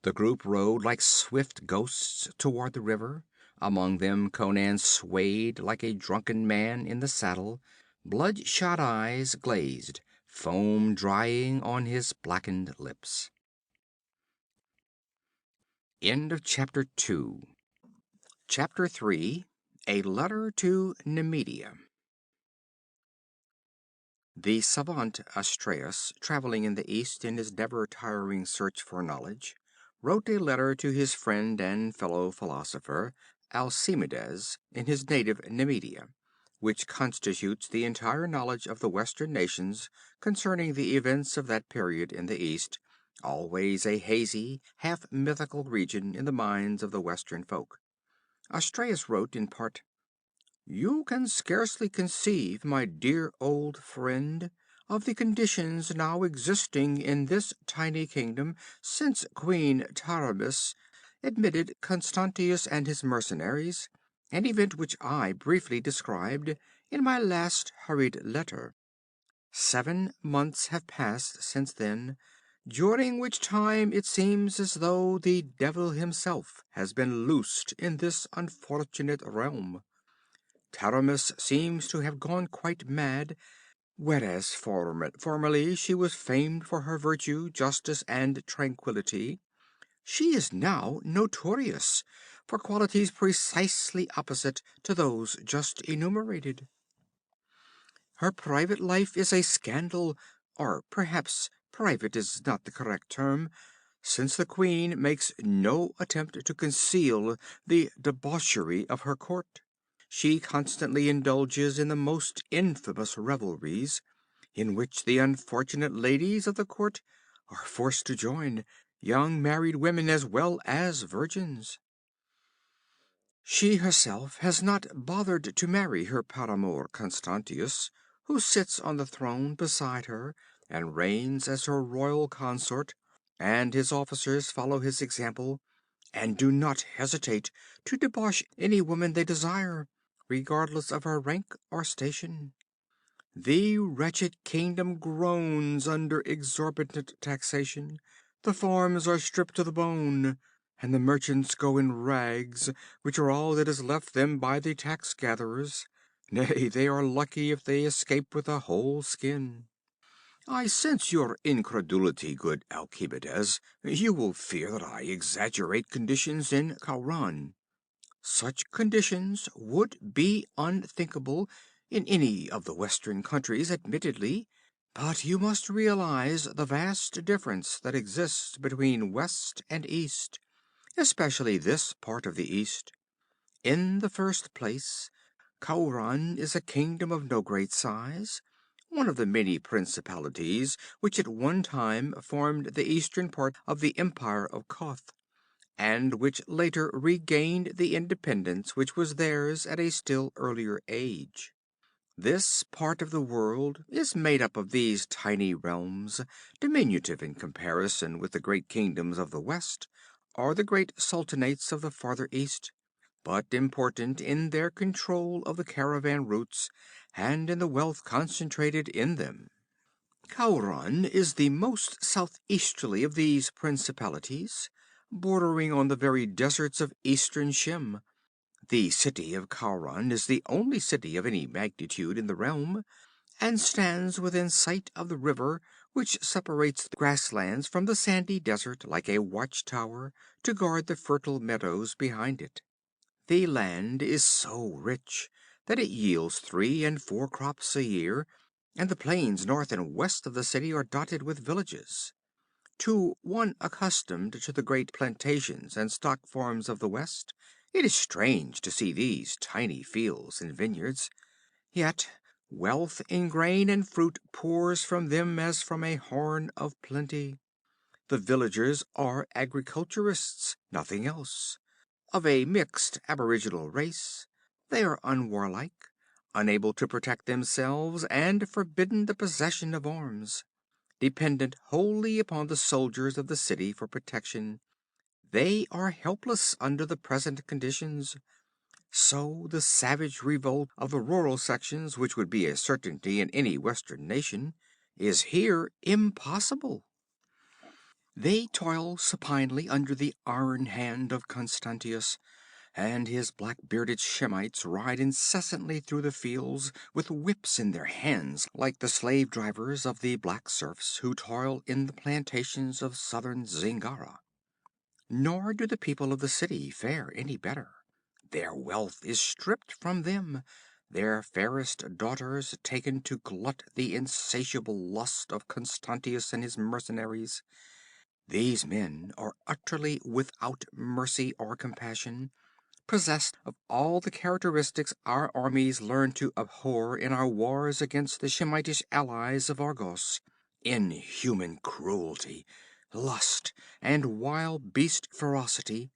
The group rode like swift ghosts toward the river. Among them Conan swayed like a drunken man in the saddle, bloodshot eyes glazed, foam drying on his blackened lips. End of chapter 2. Chapter 3. A letter to Nemedia. The savant Astræus, traveling in the East in his never-tiring search for knowledge, wrote a letter to his friend and fellow philosopher Alcimedes in his native Nemedia, which constitutes the entire knowledge of the Western nations concerning the events of that period in the East, always a hazy, half-mythical region in the minds of the Western folk. Astræus wrote in part: "You can scarcely conceive, my dear old friend, of the conditions now existing in this tiny kingdom since Queen Taramis admitted Constantius and his mercenaries, an event which I briefly described in my last hurried letter. 7 months have passed since then, during which time it seems as though the devil himself has been loosed in this unfortunate realm. Taramis seems to have gone quite mad, whereas formerly she was famed for her virtue, justice, and tranquility. She is now notorious for qualities precisely opposite to those just enumerated. Her private life is a scandal, or perhaps private is not the correct term, since the queen makes no attempt to conceal the debauchery of her court. She constantly indulges in the most infamous revelries, in which the unfortunate ladies of the court are forced to join, young married women as well as virgins. She herself has not bothered to marry her paramour Constantius, who sits on the throne beside her and reigns as her royal consort, and his officers follow his example and do not hesitate to debauch any woman they desire, regardless of her rank or station. The wretched kingdom groans under exorbitant taxation, the farms are stripped to the bone, and the merchants go in rags, which are all that is left them by the tax gatherers. Nay, they are lucky if they escape with a whole skin. I sense your incredulity, good Alcibiades. You will fear that I exaggerate conditions in Khauran. Such conditions would be unthinkable in any of the Western countries, admittedly, but you must realize the vast difference that exists between West and East, especially this part of the East. In the first place, Khauran is a kingdom of no great size, one of the many principalities which at one time formed the eastern part of the Empire of Koth, and which later regained the independence which was theirs at a still earlier age. This part of the world is made up of these tiny realms, diminutive in comparison with the great kingdoms of the West, or the great sultanates of the farther East, but important in their control of the caravan routes and in the wealth concentrated in them. Khauran is the most southeasterly of these principalities, bordering on the very deserts of eastern Shem. The city of Khauran is the only city of any magnitude in the realm, and stands within sight of the river which separates the grasslands from the sandy desert like a watchtower to guard the fertile meadows behind it. The land is so rich that it yields 3 and 4 crops a year, and the plains north and west of the city are dotted with villages. To one accustomed to the great plantations and stock farms of the West, it is strange to see these tiny fields and vineyards, yet wealth in grain and fruit pours from them as from a horn of plenty. The villagers are agriculturists, nothing else. Of a mixed aboriginal race, they are unwarlike, unable to protect themselves, and forbidden the possession of arms. Dependent wholly upon the soldiers of the city for protection, they are helpless under the present conditions. So the savage revolt of the rural sections, which would be a certainty in any Western nation, is here impossible. They toil supinely under the iron hand of Constantius, and his black-bearded Shemites ride incessantly through the fields with whips in their hands like the slave drivers of the black serfs who toil in the plantations of southern Zingara. Nor do the people of the city fare any better. Their wealth is stripped from them, their fairest daughters taken to glut the insatiable lust of Constantius and his mercenaries. These men are utterly without mercy or compassion, possessed of all the characteristics our armies learned to abhor in our wars against the Shemitish allies of Argos: inhuman cruelty, lust, and wild beast ferocity.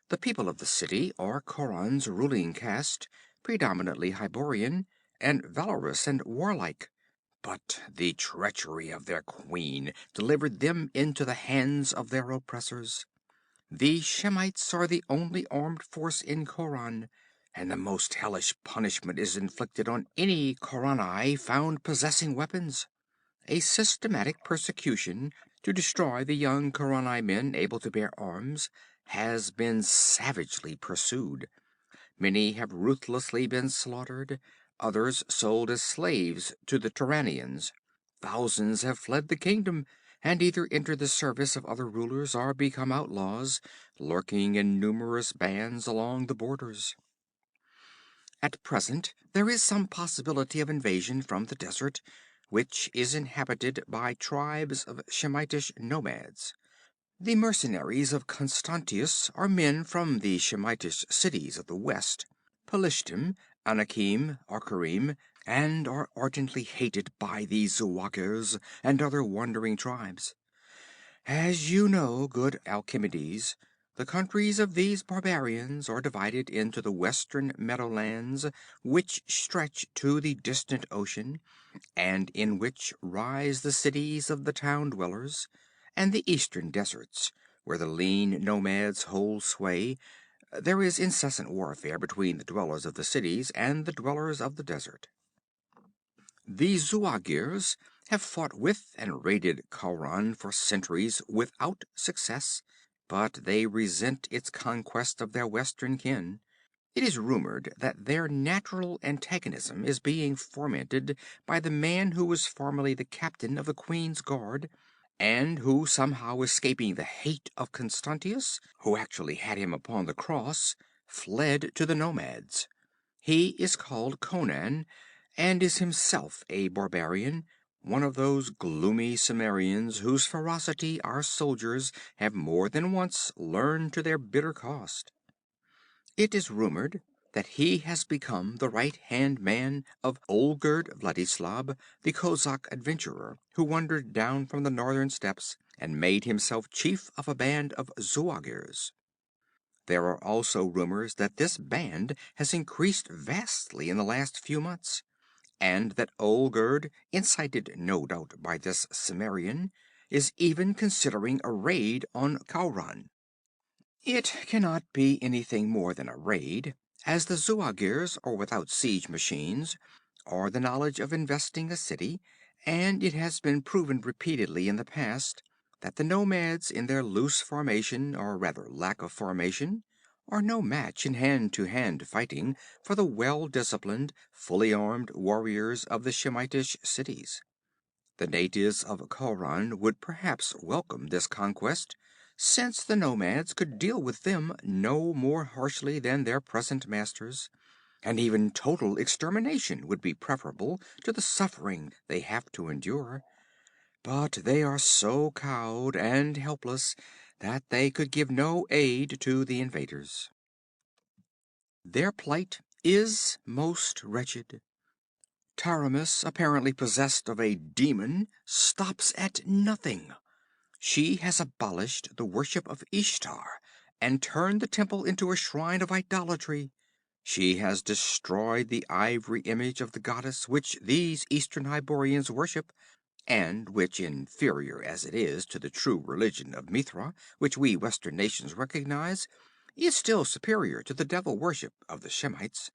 The people of the city are Khauran's ruling caste, predominantly Hyborian, and valorous and warlike. But the treachery of their queen delivered them into the hands of their oppressors. The Shemites are the only armed force in Khauran, and the most hellish punishment is inflicted on any Khauranite found possessing weapons. A systematic persecution to destroy the young Khauranite men able to bear arms has been savagely pursued. Many have ruthlessly been slaughtered, others sold as slaves to the Turanians. Thousands have fled the kingdom, and either entered the service of other rulers or become outlaws, lurking in numerous bands along the borders. At present there is some possibility of invasion from the desert, which is inhabited by tribes of Shemitish nomads. The mercenaries of Constantius are men from the Shemitish cities of the west: Pelishtim, Anakim, Orkarim, and are ardently hated by the Zuagirs and other wandering tribes. As you know, good Alcimides, the countries of these barbarians are divided into the western meadowlands, which stretch to the distant ocean, and in which rise the cities of the town dwellers, and the eastern deserts, where the lean nomads hold sway. There is incessant warfare between the dwellers of the cities and the dwellers of the desert. The Zuagirs have fought with and raided Khauran for centuries without success, but they resent its conquest of their western kin. It is rumored that their natural antagonism is being fomented by the man who was formerly the captain of the Queen's Guard, and who, somehow escaping the hate of Constantius, who actually had him upon the cross, fled to the nomads. He is called Conan, and is himself a barbarian, one of those gloomy Cimmerians whose ferocity our soldiers have more than once learned to their bitter cost. It is rumored that he has become the right-hand man of Olgerd Vladislav, the Kozak adventurer who wandered down from the northern steppes and made himself chief of a band of Zuagirs. There are also rumors that this band has increased vastly in the last few months, and that Olgerd, incited no doubt by this Cimmerian, is even considering a raid on Khauran. It cannot be anything more than a raid, as the Zuagirs are without siege machines or the knowledge of investing a city, and it has been proven repeatedly in the past that the nomads in their loose formation, or rather lack of formation, are no match in hand-to-hand fighting for the well-disciplined, fully armed warriors of the Shemitish cities. The natives of Khauran would perhaps welcome this conquest, since the nomads could deal with them no more harshly than their present masters, and even total extermination would be preferable to the suffering they have to endure. But they are so cowed and helpless that they could give no aid to the invaders. Their plight is most wretched. Taramis, apparently possessed of a demon, stops at nothing. She has abolished the worship of Ishtar and turned the temple into a shrine of idolatry. She has destroyed the ivory image of the goddess which these Eastern Hyborians worship, and which, inferior as it is to the true religion of Mithra, which we Western nations recognize, is still superior to the devil worship of the Shemites,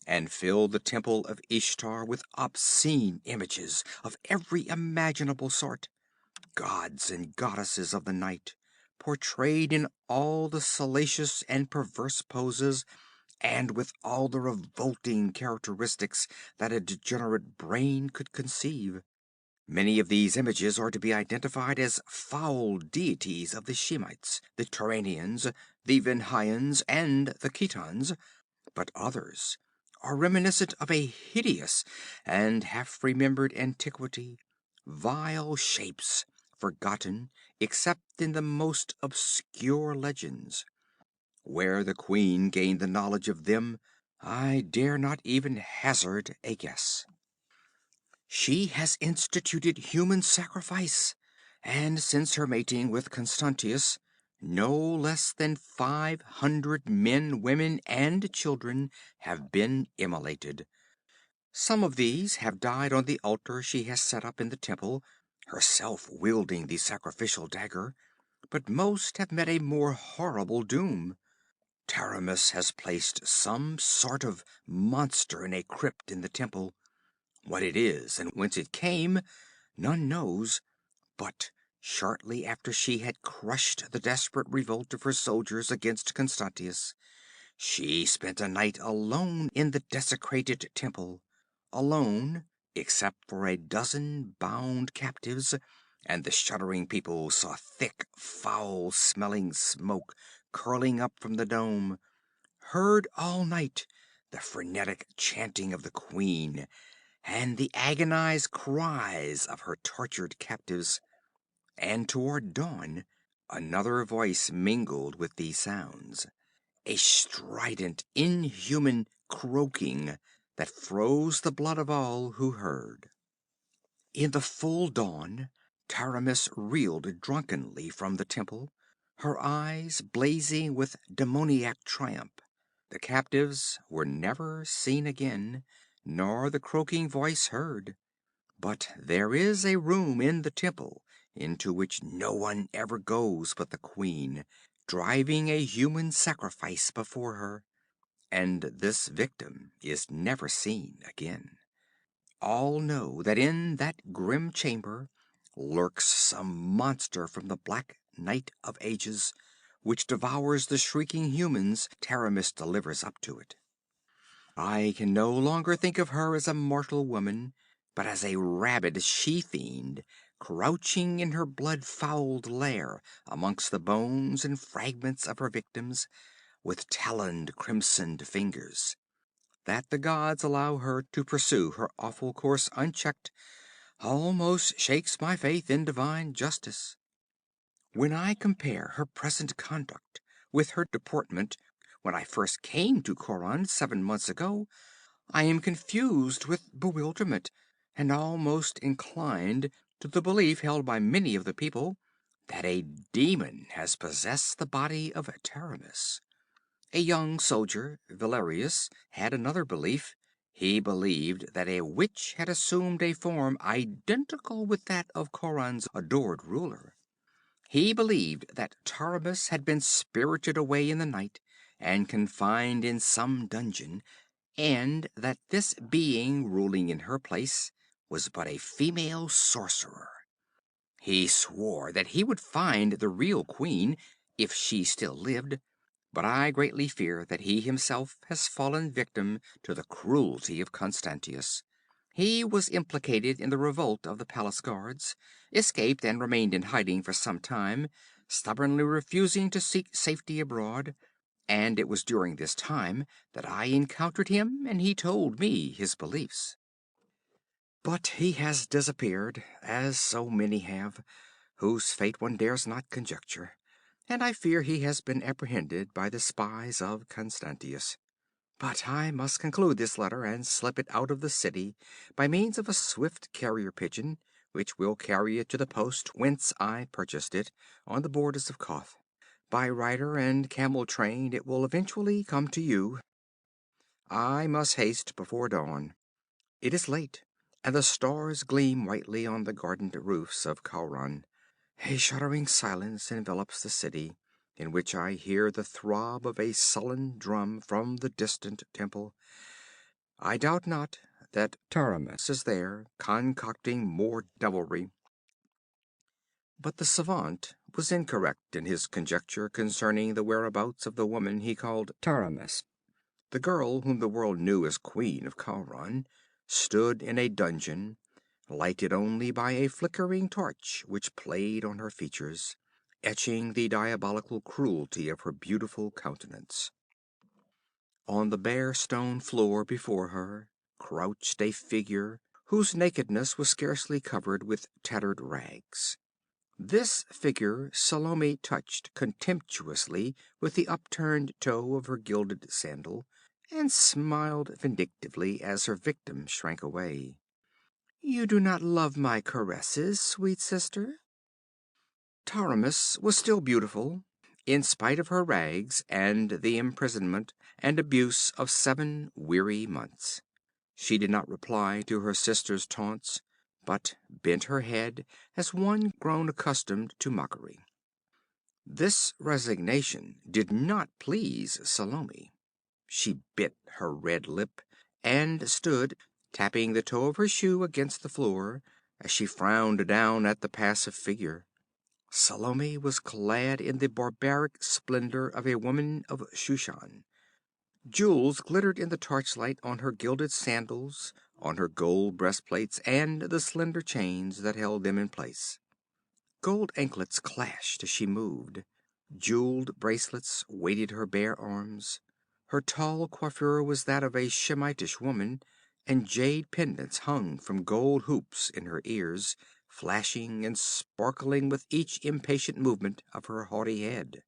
and filled the temple of Ishtar with obscene images of every imaginable sort, gods and goddesses of the night, portrayed in all the salacious and perverse poses, and with all the revolting characteristics that a degenerate brain could conceive. Many of these images are to be identified as foul deities of the Shemites, the Turanians, the Venhaians, and the Khitans, but others are reminiscent of a hideous and half-remembered antiquity, vile shapes, forgotten except in the most obscure legends. Where the queen gained the knowledge of them, I dare not even hazard a guess. She has instituted human sacrifice, and since her mating with Constantius, no less than 500 men, women, and children have been immolated. Some of these have died on the altar she has set up in the temple, herself wielding the sacrificial dagger, but most have met a more horrible doom. Taramis has placed some sort of monster in a crypt in the temple. What it is and whence it came, none knows, but shortly after she had crushed the desperate revolt of her soldiers against Constantius, she spent a night alone in the desecrated temple, alone except for a dozen bound captives, and the shuddering people saw thick, foul-smelling smoke curling up from the dome, heard all night the frenetic chanting of the queen and the agonized cries of her tortured captives, and toward dawn another voice mingled with these sounds, a strident, inhuman croaking that froze the blood of all who heard. In the full dawn, Taramis reeled drunkenly from the temple, her eyes blazing with demoniac triumph. The captives were never seen again, nor the croaking voice heard. But there is a room in the temple into which no one ever goes but the queen, driving a human sacrifice before her, and this victim is never seen again. All know that in that grim chamber lurks some monster from the black night of ages, which devours the shrieking humans Taramis delivers up to it. I can no longer think of her as a mortal woman, but as a rabid she-fiend, crouching in her blood-fouled lair amongst the bones and fragments of her victims, with taloned crimsoned fingers. That the gods allow her to pursue her awful course unchecked almost shakes my faith in divine justice. When I compare her present conduct with her deportment when I first came to Coron 7 months ago, I am confused with bewilderment, and almost inclined to the belief held by many of the people that a demon has possessed the body of Taramis. A young soldier, Valerius, had another belief. He believed that a witch had assumed a form identical with that of Coran's adored ruler. He believed that Taramis had been spirited away in the night and confined in some dungeon, and that this being ruling in her place was but a female sorcerer. He swore that he would find the real queen if she still lived, but I greatly fear that he himself has fallen victim to the cruelty of Constantius. He was implicated in the revolt of the palace guards, escaped and remained in hiding for some time, stubbornly refusing to seek safety abroad, and it was during this time that I encountered him and he told me his beliefs. But he has disappeared, as so many have, whose fate one dares not conjecture, and I fear he has been apprehended by the spies of Constantius. But I must conclude this letter and slip it out of the city by means of a swift carrier pigeon, which will carry it to the post whence I purchased it, on the borders of Koth. By rider and camel train it will eventually come to you. I must haste before dawn. It is late, and the stars gleam whitely on the gardened roofs of Khauran. A shuddering silence envelops the city, in which I hear the throb of a sullen drum from the distant temple. I doubt not that Taramis is there, concocting more devilry. But the savant was incorrect in his conjecture concerning the whereabouts of the woman he called Taramis. The girl whom the world knew as Queen of Khauran stood in a dungeon, lighted only by a flickering torch which played on her features, etching the diabolical cruelty of her beautiful countenance. On the bare stone floor before her crouched a figure whose nakedness was scarcely covered with tattered rags. This figure Salome touched contemptuously with the upturned toe of her gilded sandal, and smiled vindictively as her victim shrank away. "You do not love my caresses, sweet sister?" Taramis was still beautiful, in spite of her rags and the imprisonment and abuse of 7 weary months. She did not reply to her sister's taunts, but bent her head as one grown accustomed to mockery. This resignation did not please Salome. She bit her red lip and stood, tapping the toe of her shoe against the floor, as she frowned down at the passive figure. Salome was clad in the barbaric splendor of a woman of Shushan. Jewels glittered in the torchlight on her gilded sandals, on her gold breastplates, and the slender chains that held them in place. Gold anklets clashed as she moved. Jeweled bracelets weighted her bare arms. Her tall coiffure was that of a Shemitish woman, and jade pendants hung from gold hoops in her ears, flashing and sparkling with each impatient movement of her haughty head.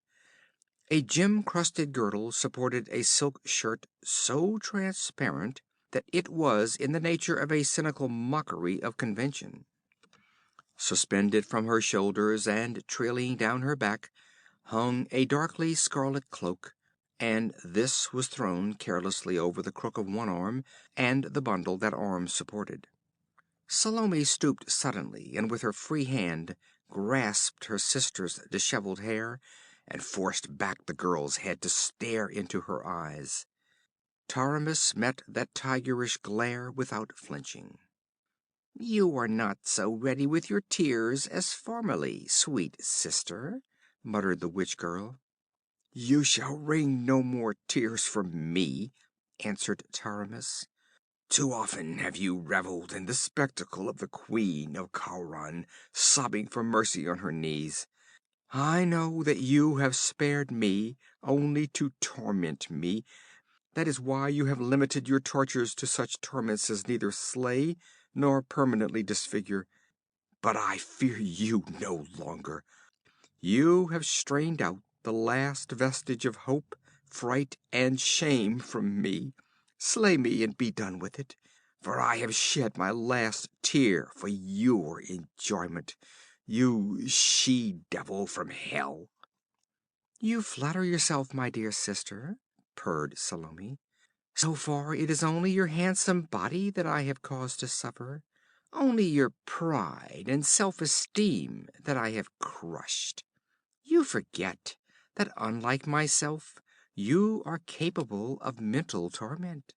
A gem-crusted girdle supported a silk shirt so transparent that it was in the nature of a cynical mockery of convention. Suspended from her shoulders and trailing down her back hung a darkly scarlet cloak, and this was thrown carelessly over the crook of one arm and the bundle that arm supported. Salome stooped suddenly, and with her free hand grasped her sister's disheveled hair and forced back the girl's head to stare into her eyes. Taramis met that tigerish glare without flinching. "You are not so ready with your tears as formerly, sweet sister," muttered the witch girl. "You shall wring no more tears from me," answered Taramis. "Too often have you reveled in the spectacle of the Queen of Khauran sobbing for mercy on her knees. I know that you have spared me only to torment me. That is why you have limited your tortures to such torments as neither slay nor permanently disfigure. But I fear you no longer. You have strained out the last vestige of hope, fright, and shame from me. Slay me and be done with it, for I have shed my last tear for your enjoyment, you she-devil from hell." "You flatter yourself, my dear sister," purred Salome. "So far it is only your handsome body that I have caused to suffer, only your pride and self-esteem that I have crushed. You forget that, unlike myself, you are capable of mental torment.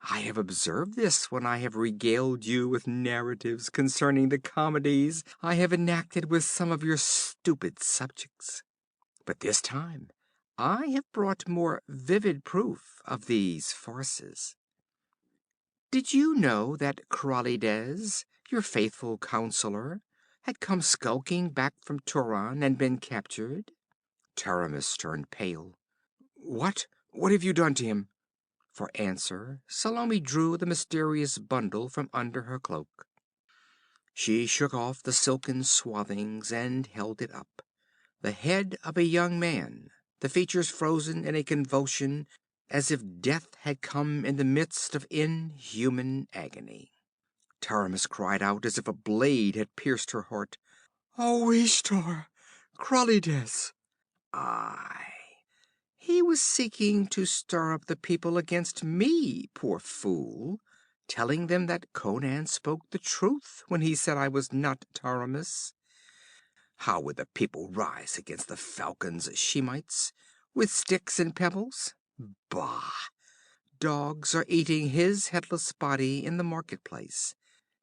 I have observed this when I have regaled you with narratives concerning the comedies I have enacted with some of your stupid subjects. But this time I have brought more vivid proof of these farces. Did you know that Krallides, your faithful counselor, had come skulking back from Turan and been captured?" Taramis turned pale. "What? What have you done to him?" For answer, Salome drew the mysterious bundle from under her cloak. She shook off the silken swathings and held it up. The head of a young man, the features frozen in a convulsion as if death had come in the midst of inhuman agony. Taramis cried out as if a blade had pierced her heart. "Oh, Ishtar! Krallides!" "Aye. He was seeking to stir up the people against me, poor fool, telling them that Conan spoke the truth when he said I was not Taramis. How would the people rise against the falcon's Shemites? With sticks and pebbles? Bah! Dogs are eating his headless body in the marketplace,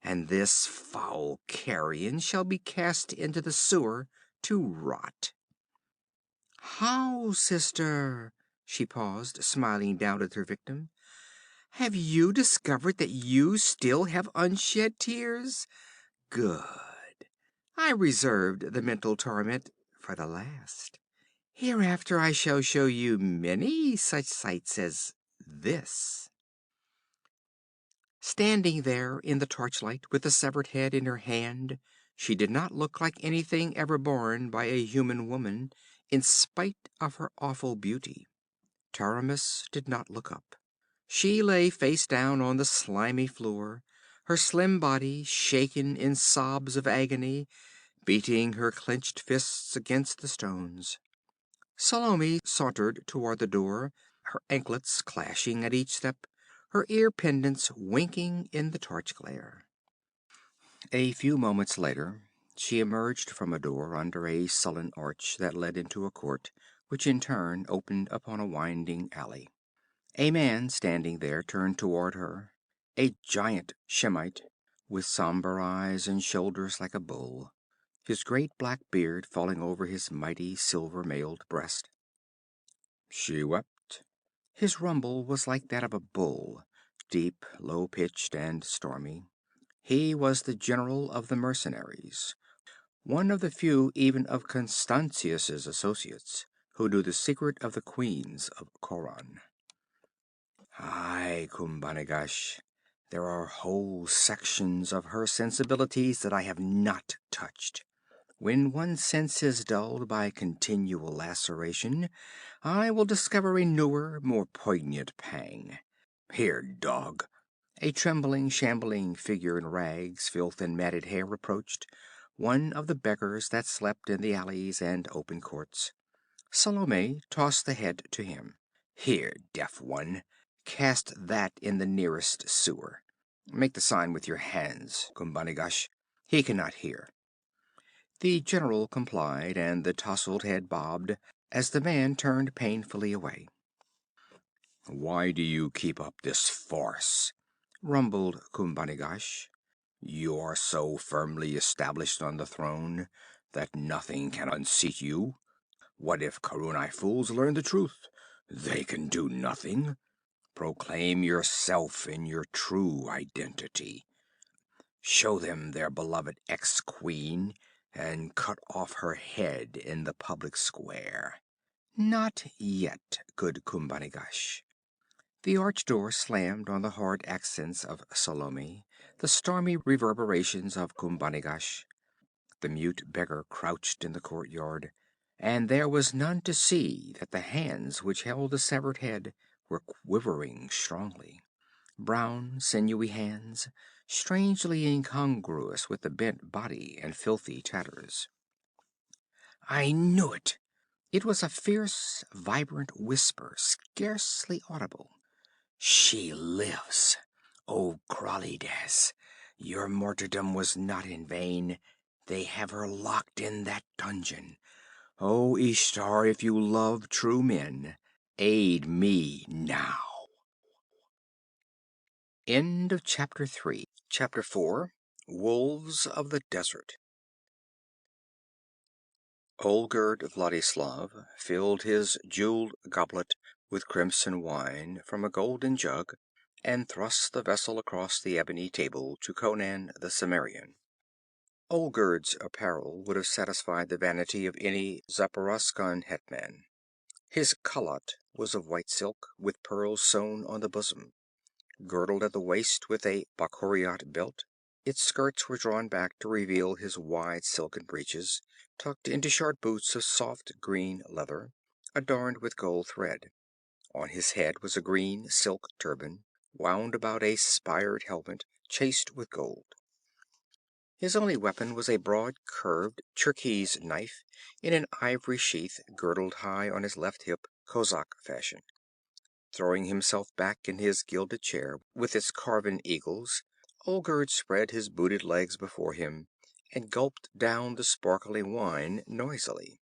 and this foul carrion shall be cast into the sewer to rot." "How, sister?" She paused, smiling down at her victim. "Have you discovered that you still have unshed tears? Good. I reserved the mental torment for the last. Hereafter I shall show you many such sights as this." Standing there in the torchlight with the severed head in her hand, she did not look like anything ever borne by a human woman, in spite of her awful beauty. Taramis did not look up. She lay face down on the slimy floor, her slim body shaken in sobs of agony, beating her clenched fists against the stones. Salome sauntered toward the door, her anklets clashing at each step, her ear pendants winking in the torch glare. A few moments later, she emerged from a door under a sullen arch that led into a court, which in turn opened upon a winding alley. A man standing there turned toward her, a giant Shemite, with somber eyes and shoulders like a bull, his great black beard falling over his mighty silver-mailed breast. "She wept." His rumble was like that of a bull, deep, low-pitched, and stormy. He was the general of the mercenaries, one of the few even of Constantius's associates who knew the secret of the queens of Khauran. "Aye, Khumbanigash, there are whole sections of her sensibilities that I have not touched. When one sense is dulled by continual laceration, I will discover a newer, more poignant pang. Here, dog!" A trembling, shambling figure in rags, filth, and matted hair approached, one of the beggars that slept in the alleys and open courts. Salome tossed the head to him. "Here, deaf one, cast that in the nearest sewer. Make the sign with your hands, Kumbanigash. He cannot hear." The general complied, and the tousled head bobbed as the man turned painfully away. "Why do you keep up this farce?" rumbled Kumbanigash. "You are so firmly established on the throne that nothing can unseat you. What if Karunai fools learn the truth? They can do nothing. Proclaim yourself in your true identity. Show them their beloved ex-queen and cut off her head in the public square." "Not yet, good Kumbanigash." The arch door slammed on the hard accents of Salome, the stormy reverberations of Kumbanigash. The mute beggar crouched in the courtyard, and there was none to see that the hands which held the severed head were quivering strongly. Brown, sinewy hands, strangely incongruous with the bent body and filthy tatters. "I knew it!" It was a fierce, vibrant whisper, scarcely audible. "She lives! O Krallides, your martyrdom was not in vain. They have her locked in that dungeon. O Ishtar, if you love true men, aid me now." End of chapter 3. Chapter 4. Wolves of the Desert. Olgerd Vladislav filled his jeweled goblet with crimson wine from a golden jug, and thrust the vessel across the ebony table to Conan the Cimmerian. Olgerd's apparel would have satisfied the vanity of any Zaporoskan hetman. His khalat was of white silk, with pearls sewn on the bosom. Girdled at the waist with a Bakhuriot belt, its skirts were drawn back to reveal his wide silken breeches, tucked into short boots of soft green leather, adorned with gold thread. On his head was a green silk turban, wound about a spired helmet chased with gold. His only weapon was a broad curved Cherkese knife in an ivory sheath girdled high on his left hip, Kozak fashion. Throwing himself back in his gilded chair with its carven eagles, Olgerd spread his booted legs before him and gulped down the sparkling wine noisily.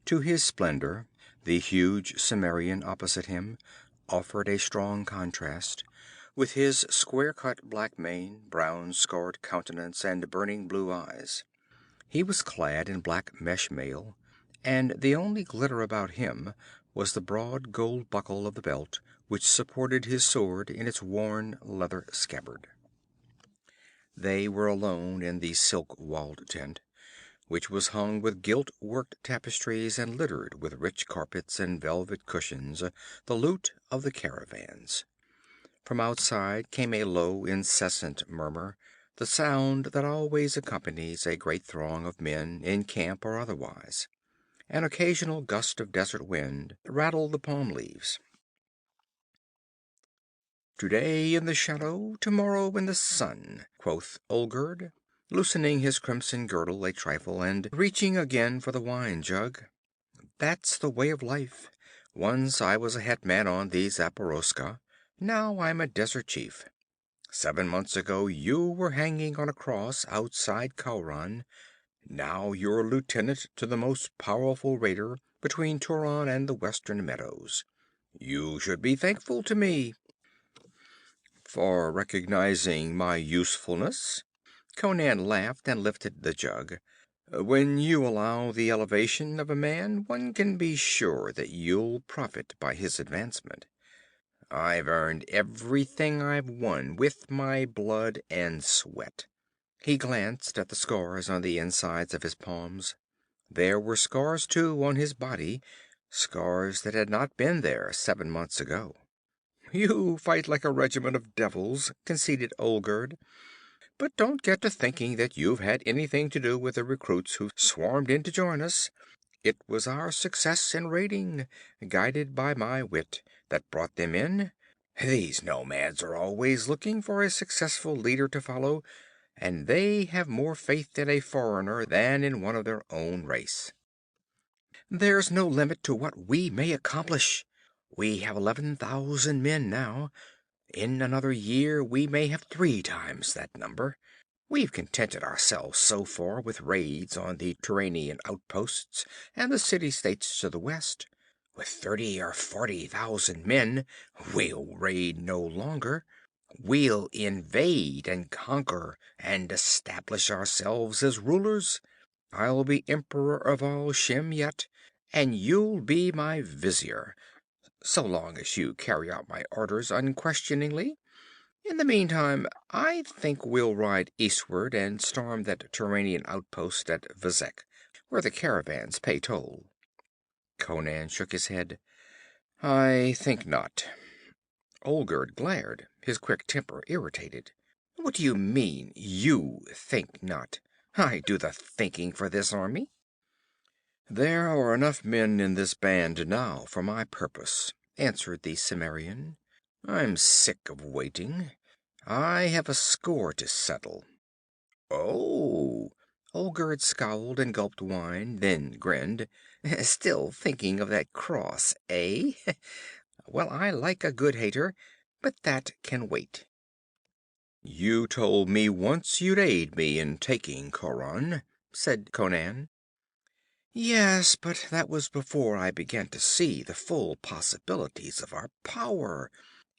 To his splendor, the huge Cimmerian opposite him offered a strong contrast, with his square-cut black mane, brown scarred countenance, and burning blue eyes. He was clad in black mesh mail, and the only glitter about him was the broad gold buckle of the belt which supported his sword in its worn leather scabbard. They were alone in the silk-walled tent, which was hung with gilt-worked tapestries and littered with rich carpets and velvet cushions, the loot of the caravans. From outside came a low, incessant murmur, the sound that always accompanies a great throng of men, in camp or otherwise. An occasional gust of desert wind rattled the palm leaves. "Today in the shadow, tomorrow in the sun," quoth Olgerd, loosening his crimson girdle a trifle and reaching again for the wine jug. "That's the way of life. Once I was a hetman on the Zaporoska. Now I'm a desert chief. 7 months ago you were hanging on a cross outside Khauran. Now you're lieutenant to the most powerful raider between Turan and the western meadows. You should be thankful to me." "For recognizing my usefulness?" Conan laughed and lifted the jug. "When you allow the elevation of a man, one can be sure that you'll profit by his advancement. I've earned everything I've won with my blood and sweat." He glanced at the scars on the insides of his palms. There were scars, too, on his body, scars that had not been there 7 months ago. "You fight like a regiment of devils," conceded Olgerd. "But don't get to thinking that you've had anything to do with the recruits who swarmed in to join us. It was our success in raiding, guided by my wit, that brought them in. These nomads are always looking for a successful leader to follow, and they have more faith in a foreigner than in one of their own race. There's no limit to what we may accomplish. We have 11,000 men now. In another year we may have 3 times that number. We've contented ourselves so far with raids on the Turanian outposts and the city-states to the west. With 30 or 40,000 men, we'll raid no longer. We'll invade and conquer and establish ourselves as rulers. I'll be emperor of all Shem yet, and you'll be my vizier, so long as you carry out my orders unquestioningly. In the meantime, I think we'll ride eastward and storm that Turanian outpost at Vezek, where the caravans pay toll. Conan shook his head. I think not. Olgerd glared, his quick temper irritated. What do you mean, you think not? I do the thinking for this army. There are enough men in this band now for my purpose, answered the Cimmerian. I'm sick of waiting. I have a score to settle. Oh! Olgerd scowled and gulped wine, then grinned. Still thinking of that cross, eh? Well, I like a good hater, but that can wait. You told me once you'd aid me in taking Khauran, said Conan. Yes, but that was before I began to see the full possibilities of our power,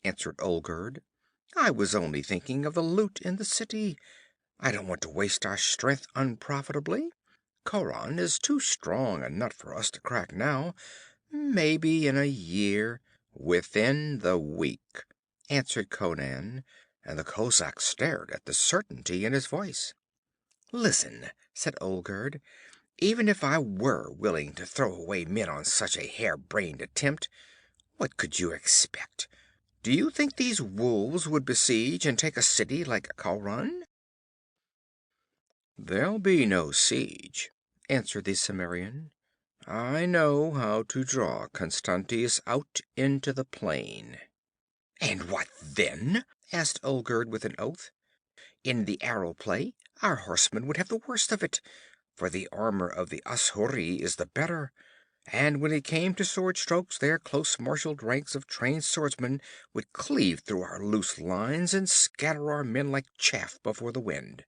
answered Olgerd. I was only thinking of the loot in the city. I don't want to waste our strength unprofitably. Khauran is too strong a nut for us to crack now. Maybe in a year, within the week, answered Conan, and the kozak stared at the certainty in his voice. Listen, said Olgerd, even if I were willing to throw away men on such a harebrained attempt, what could you expect? Do you think these wolves would besiege and take a city like Khauran? There'll be no siege, answered the Cimmerian. I know how to draw Constantius out into the plain. And what then? Asked Olgerd with an oath. In the arrow play, our horsemen would have the worst of it, for the armor of the Ashuri is the better, and when it came to sword strokes, their close-marshaled ranks of trained swordsmen would cleave through our loose lines and scatter our men like chaff before the wind.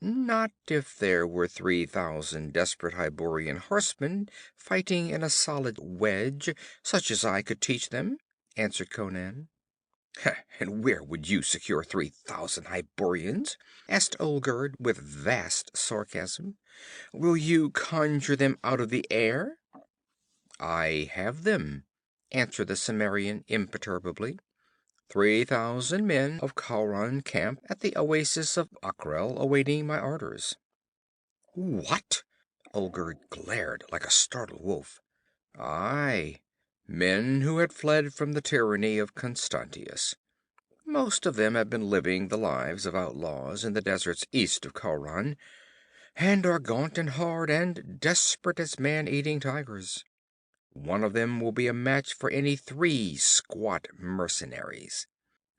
Not if there were 3,000 desperate Hyborian horsemen fighting in a solid wedge, such as I could teach them, answered Conan. And where would you secure 3,000 Hyborians? Asked Olgerd with vast sarcasm. Will you conjure them out of the air? I have them, answered the Cimmerian imperturbably. 3,000 men of Khauran camp at the oasis of Akrel, awaiting my orders. What? Olgerd glared like a startled wolf. Aye, men who had fled from the tyranny of Constantius. Most of them have been living the lives of outlaws in the deserts east of Khauran, and are gaunt and hard and desperate as man-eating tigers. One of them will be a match for any 3 squat mercenaries.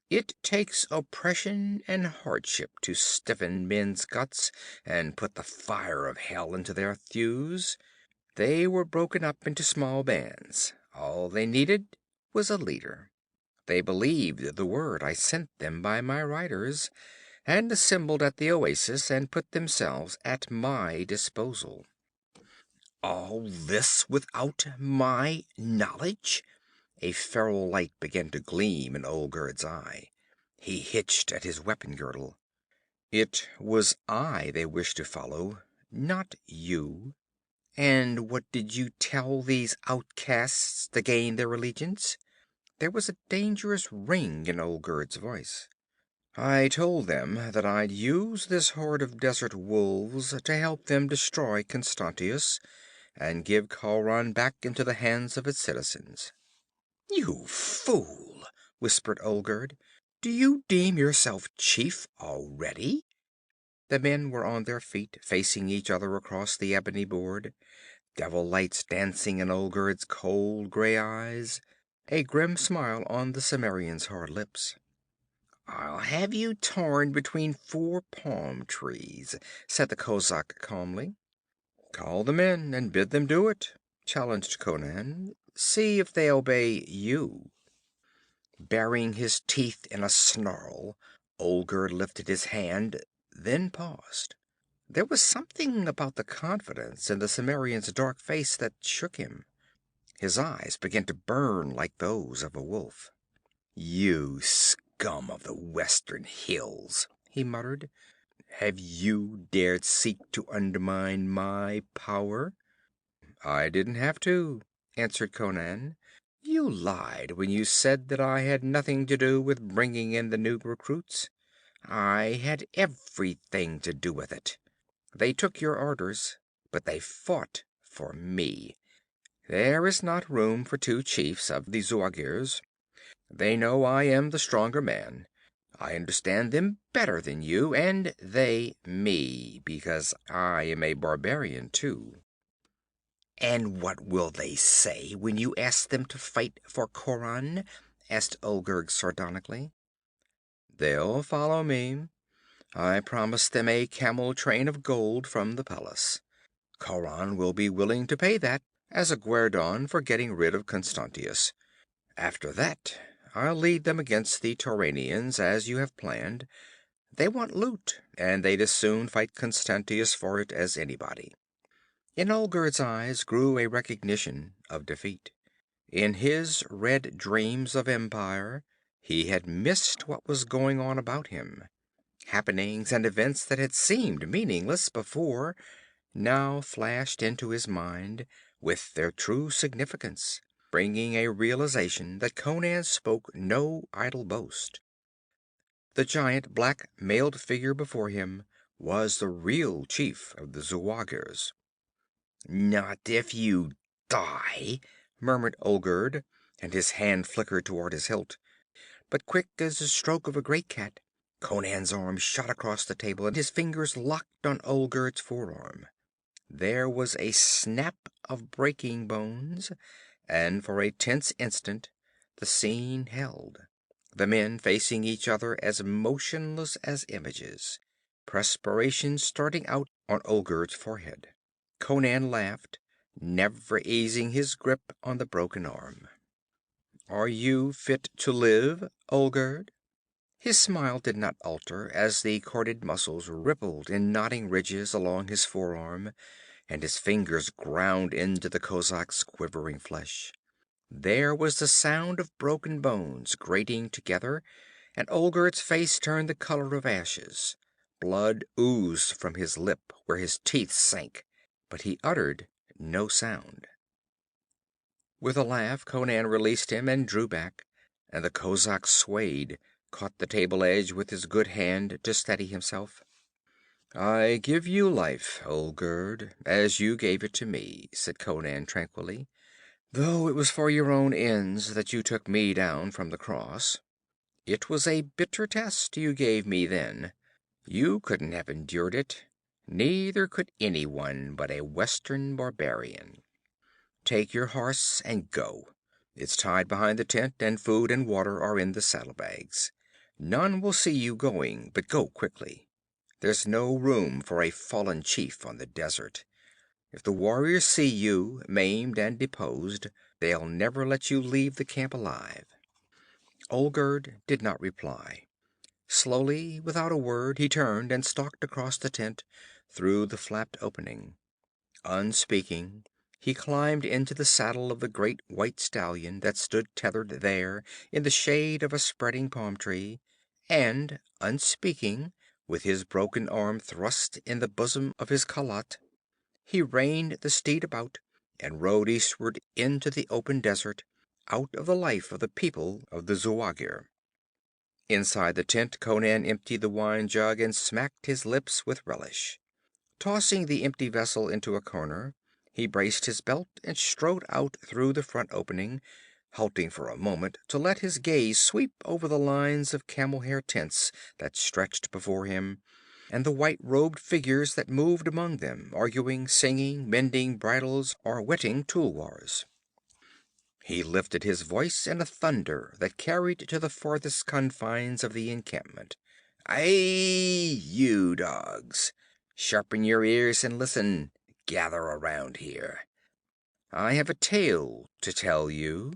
It takes oppression and hardship to stiffen men's guts and put the fire of hell into their thews. They were broken up into small bands. All they needed was a leader. They believed the word I sent them by my riders, and assembled at the oasis and put themselves at my disposal. All this without my knowledge? A feral light began to gleam in Olgerd's eye. He hitched at his weapon girdle. It was I they wished to follow, not you. And what did you tell these outcasts to gain their allegiance? There was a dangerous ring in Olgerd's voice. I told them that I'd use this horde of desert wolves to help them destroy Constantius and give Khauran back into the hands of its citizens. You fool, whispered Olgerd. Do you deem yourself chief already? The men were on their feet, facing each other across the ebony board, devil lights dancing in Olgerd's cold gray eyes. a grim smile on the Cimmerian's hard lips. "I'll have you torn between 4 palm trees," said the kozak calmly. "Call them in and bid them do it," challenged Conan. "See if they obey you." Baring his teeth in a snarl, Olgerd lifted his hand, then paused. There was something about the confidence in the Cimmerian's dark face that shook him. His eyes began to burn like those of a wolf. "You scum of the western hills," he muttered. "Have you dared seek to undermine my power?" "I didn't have to," answered Conan. "You lied when you said that I had nothing to do with bringing in the new recruits. I had everything to do with it. They took your orders, but they fought for me. There is not room for 2 chiefs of the Zuagirs. They know I am the stronger man. I understand them better than you, and they me, because I am a barbarian too." "And what will they say when you ask them to fight for Coran?" asked Olgerd sardonically. "They'll follow me. I promised them a camel train of gold from the palace. Coran will be willing to pay that as a guerdon for getting rid of Constantius. After that, I'll lead them against the Turanians as you have planned. They want loot, and they'd as soon fight Constantius for it as anybody." In Olgerd's eyes grew a recognition of defeat. In his red dreams of empire, he had missed what was going on about him. Happenings and events that had seemed meaningless before now flashed into his mind with their true significance, bringing a realization that Conan spoke no idle boast. The giant black mailed figure before him was the real chief of the Zuagirs. "Not if you die," murmured Olgerd, and his hand flickered toward his hilt. But quick as the stroke of a great cat, Conan's arm shot across the table and his fingers locked on Olgerd's forearm. There was a snap of breaking bones, and for a tense instant the scene held, the men facing each other as motionless as images, perspiration starting out on Olgerd's forehead. Conan laughed, never easing his grip on the broken arm. "Are you fit to live, Olgerd?" His smile did not alter as the corded muscles rippled in knotting ridges along his forearm, and his fingers ground into the kozak's quivering flesh. There was the sound of broken bones grating together, and Olgerd's face turned the color of ashes. Blood oozed from his lip where his teeth sank, but he uttered no sound. With a laugh, Conan released him and drew back, and the kozak swayed, caught the table edge with his good hand to steady himself. "I give you life, Olgerd, as you gave it to me," said Conan tranquilly. "Though it was for your own ends that you took me down from the cross. It was a bitter test you gave me then. You couldn't have endured it. Neither could anyone but a Western barbarian. Take your horse and go. It's tied behind the tent, and food and water are in the saddlebags. None will see you going, but go quickly. There's no room for a fallen chief on the desert. If the warriors see you, maimed and deposed, they'll never let you leave the camp alive." Olgerd did not reply. Slowly, without a word, he turned and stalked across the tent, through the flapped opening. Unspeaking, he climbed into the saddle of the great white stallion that stood tethered there in the shade of a spreading palm tree, and, unspeaking, with his broken arm thrust in the bosom of his khalat, he reined the steed about and rode eastward into the open desert, out of the life of the people of the Zuagir. Inside the tent, Conan emptied the wine jug and smacked his lips with relish. Tossing the empty vessel into a corner, he braced his belt and strode out through the front opening, halting for a moment to let his gaze sweep over the lines of camel-hair tents that stretched before him, and the white-robed figures that moved among them, arguing, singing, mending bridles, or whetting tulwars. He lifted his voice in a thunder that carried to the farthest confines of the encampment. "Aye, you dogs! Sharpen your ears and listen. Gather around here. I have a tale to tell you."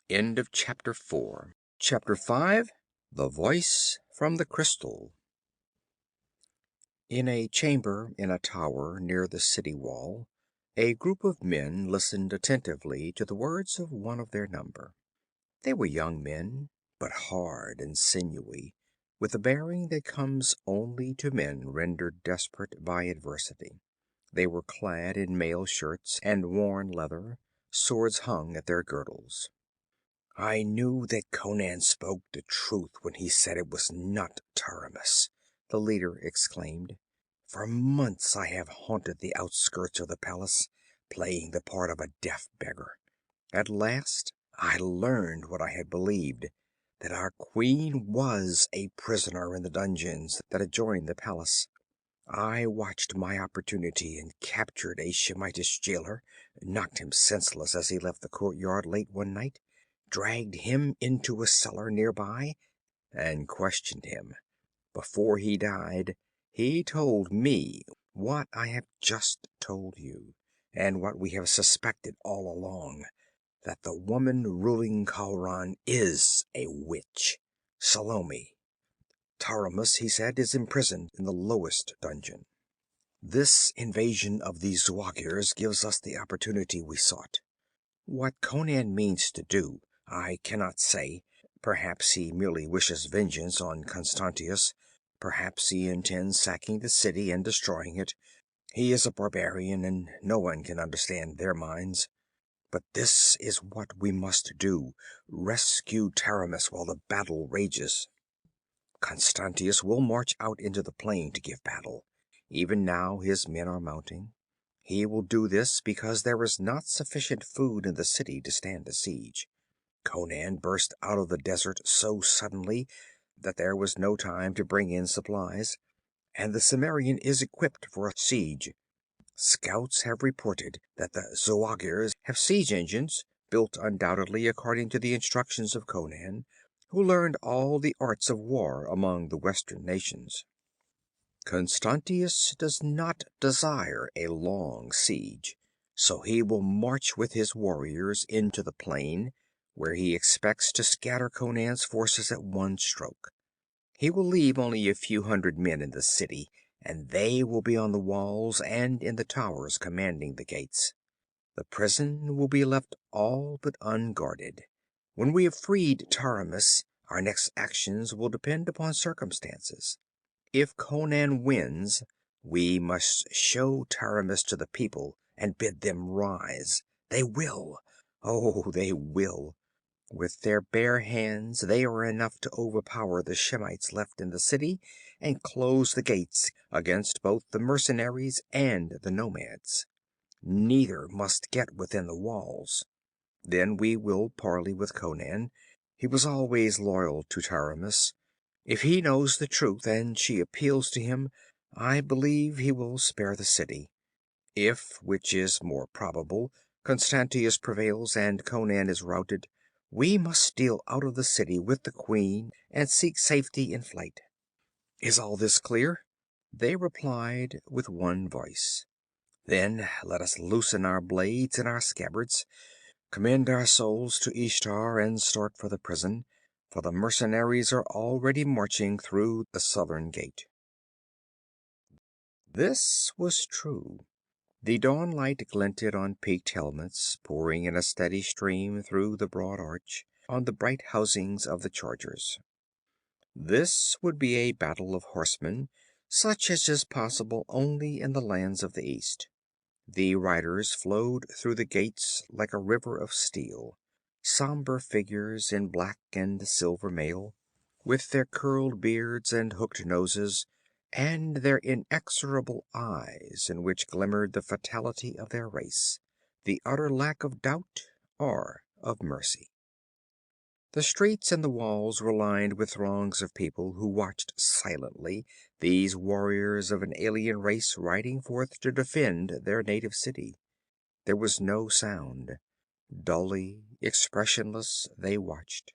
End of chapter 4. Chapter 5. The Voice from the Crystal. In a chamber in a tower near the city wall, a group of men listened attentively to the words of one of their number. They were young men, but hard and sinewy, with a bearing that comes only to men rendered desperate by adversity. They were clad in mail shirts and worn leather, swords hung at their girdles. "I knew that Conan spoke the truth when he said it was not Taramis," the leader exclaimed. "For months I have haunted the outskirts of the palace, playing the part of a deaf beggar. At last I learned what I had believed, that our queen was a prisoner in the dungeons that adjoin the palace. I watched my opportunity and captured a Shemitish jailer, knocked him senseless as he left the courtyard late one night, dragged him into a cellar nearby, and questioned him. Before he died, he told me what I have just told you, and what we have suspected all along, that the woman ruling Khauran is a witch. Salome. Taramis, he said, is imprisoned in the lowest dungeon. This invasion of the Zuagirs gives us the opportunity we sought. What Conan means to do, I cannot say. Perhaps he merely wishes vengeance on Constantius. Perhaps he intends sacking the city and destroying it. He is a barbarian, and no one can understand their minds. But this is what we must do: rescue Taramis while the battle rages. Constantius will march out into the plain to give battle. Even now his men are mounting. He will do this because there is not sufficient food in the city to stand a siege. Conan burst out of the desert so suddenly that there was no time to bring in supplies, and the Cimmerian is equipped for a siege. Scouts have reported that the Zuagirs have siege engines, built undoubtedly according to the instructions of Conan, who learned all the arts of war among the western nations. Constantius does not desire a long siege, so he will march with his warriors into the plain, where he expects to scatter Conan's forces at one stroke. He will leave only a few hundred men in the city, and they will be on the walls and in the towers commanding the gates. The prison will be left all but unguarded. When we have freed Taramis, our next actions will depend upon circumstances. If Conan wins, we must show Taramis to the people and bid them rise. They will. Oh, they will. With their bare hands they are enough to overpower the Shemites left in the city and close the gates against both the mercenaries and the nomads. Neither must get within the walls. Then we will parley with Conan. He was always loyal to Taramis. If he knows the truth and she appeals to him, I believe he will spare the city. If, which is more probable, Constantius prevails and Conan is routed, we must steal out of the city with the queen and seek safety in flight. Is all this clear?" They replied with one voice. "Then let us loosen our blades and our scabbards, commend our souls to Ishtar, and start for the prison, for the mercenaries are already marching through the southern gate." This was true. The dawnlight glinted on peaked helmets, pouring in a steady stream through the broad arch, on the bright housings of the chargers. This would be a battle of horsemen, such as is possible only in the lands of the East. The riders flowed through the gates like a river of steel, somber figures in black and silver mail, with their curled beards and hooked noses, and their inexorable eyes in which glimmered the fatality of their race, the utter lack of doubt or of mercy. The streets and the walls were lined with throngs of people who watched silently these warriors of an alien race riding forth to defend their native city. There was no sound. Dully, expressionless, they watched.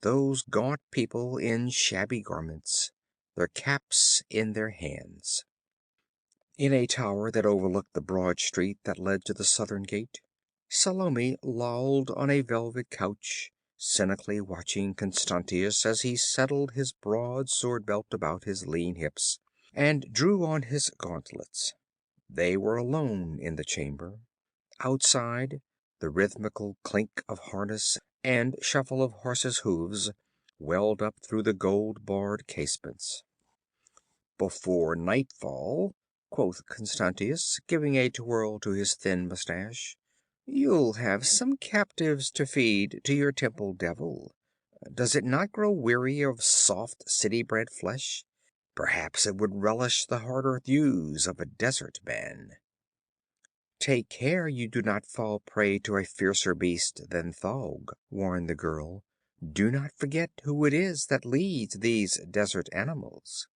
Those gaunt people in shabby garments, their caps in their hands. In a tower that overlooked the broad street that led to the southern gate, Salome lolled on a velvet couch, cynically watching Constantius as he settled his broad sword belt about his lean hips and drew on his gauntlets. They were alone in the chamber. Outside, the rhythmical clink of harness and shuffle of horses' hooves welled up through the gold-barred casements. "Before nightfall," quoth Constantius, giving a twirl to his thin mustache, "you'll have some captives to feed to your temple devil. Does it not grow weary of soft city-bred flesh? Perhaps it would relish the harder thews of a desert man." "Take care you do not fall prey to a fiercer beast than Thaug," warned the girl. "Do not forget who it is that leads these desert animals."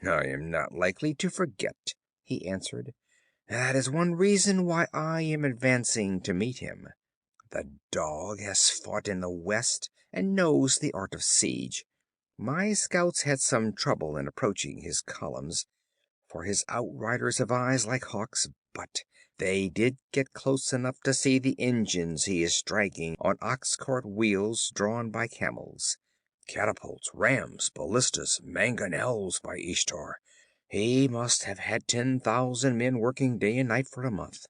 "I am not likely to forget," he answered. "That is one reason why I am advancing to meet him. The dog has fought in the West and knows the art of siege. My scouts had some trouble in approaching his columns, for his outriders have eyes like hawks, but they did get close enough to see the engines he is dragging on ox-cart wheels drawn by camels. Catapults, rams, ballistas, mangonels, by Ishtar! He must have had 10,000 men working day and night for a month.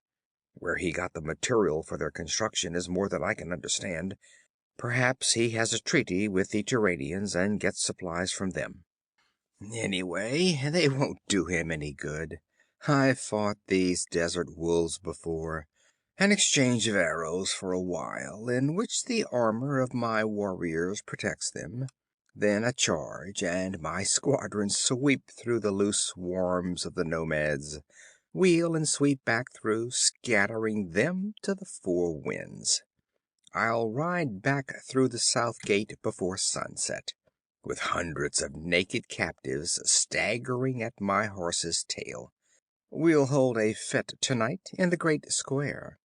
Where he got the material for their construction is more than I can understand. Perhaps he has a treaty with the Turanians and gets supplies from them. Anyway, they won't do him any good. I've fought these desert wolves before. An exchange of arrows for a while, in which the armor of my warriors protects them. Then a charge, and my squadrons sweep through the loose swarms of the nomads, wheel and sweep back through, scattering them to the four winds. I'll ride back through the south gate before sunset, with hundreds of naked captives staggering at my horse's tail. We'll hold a fete tonight in the great square.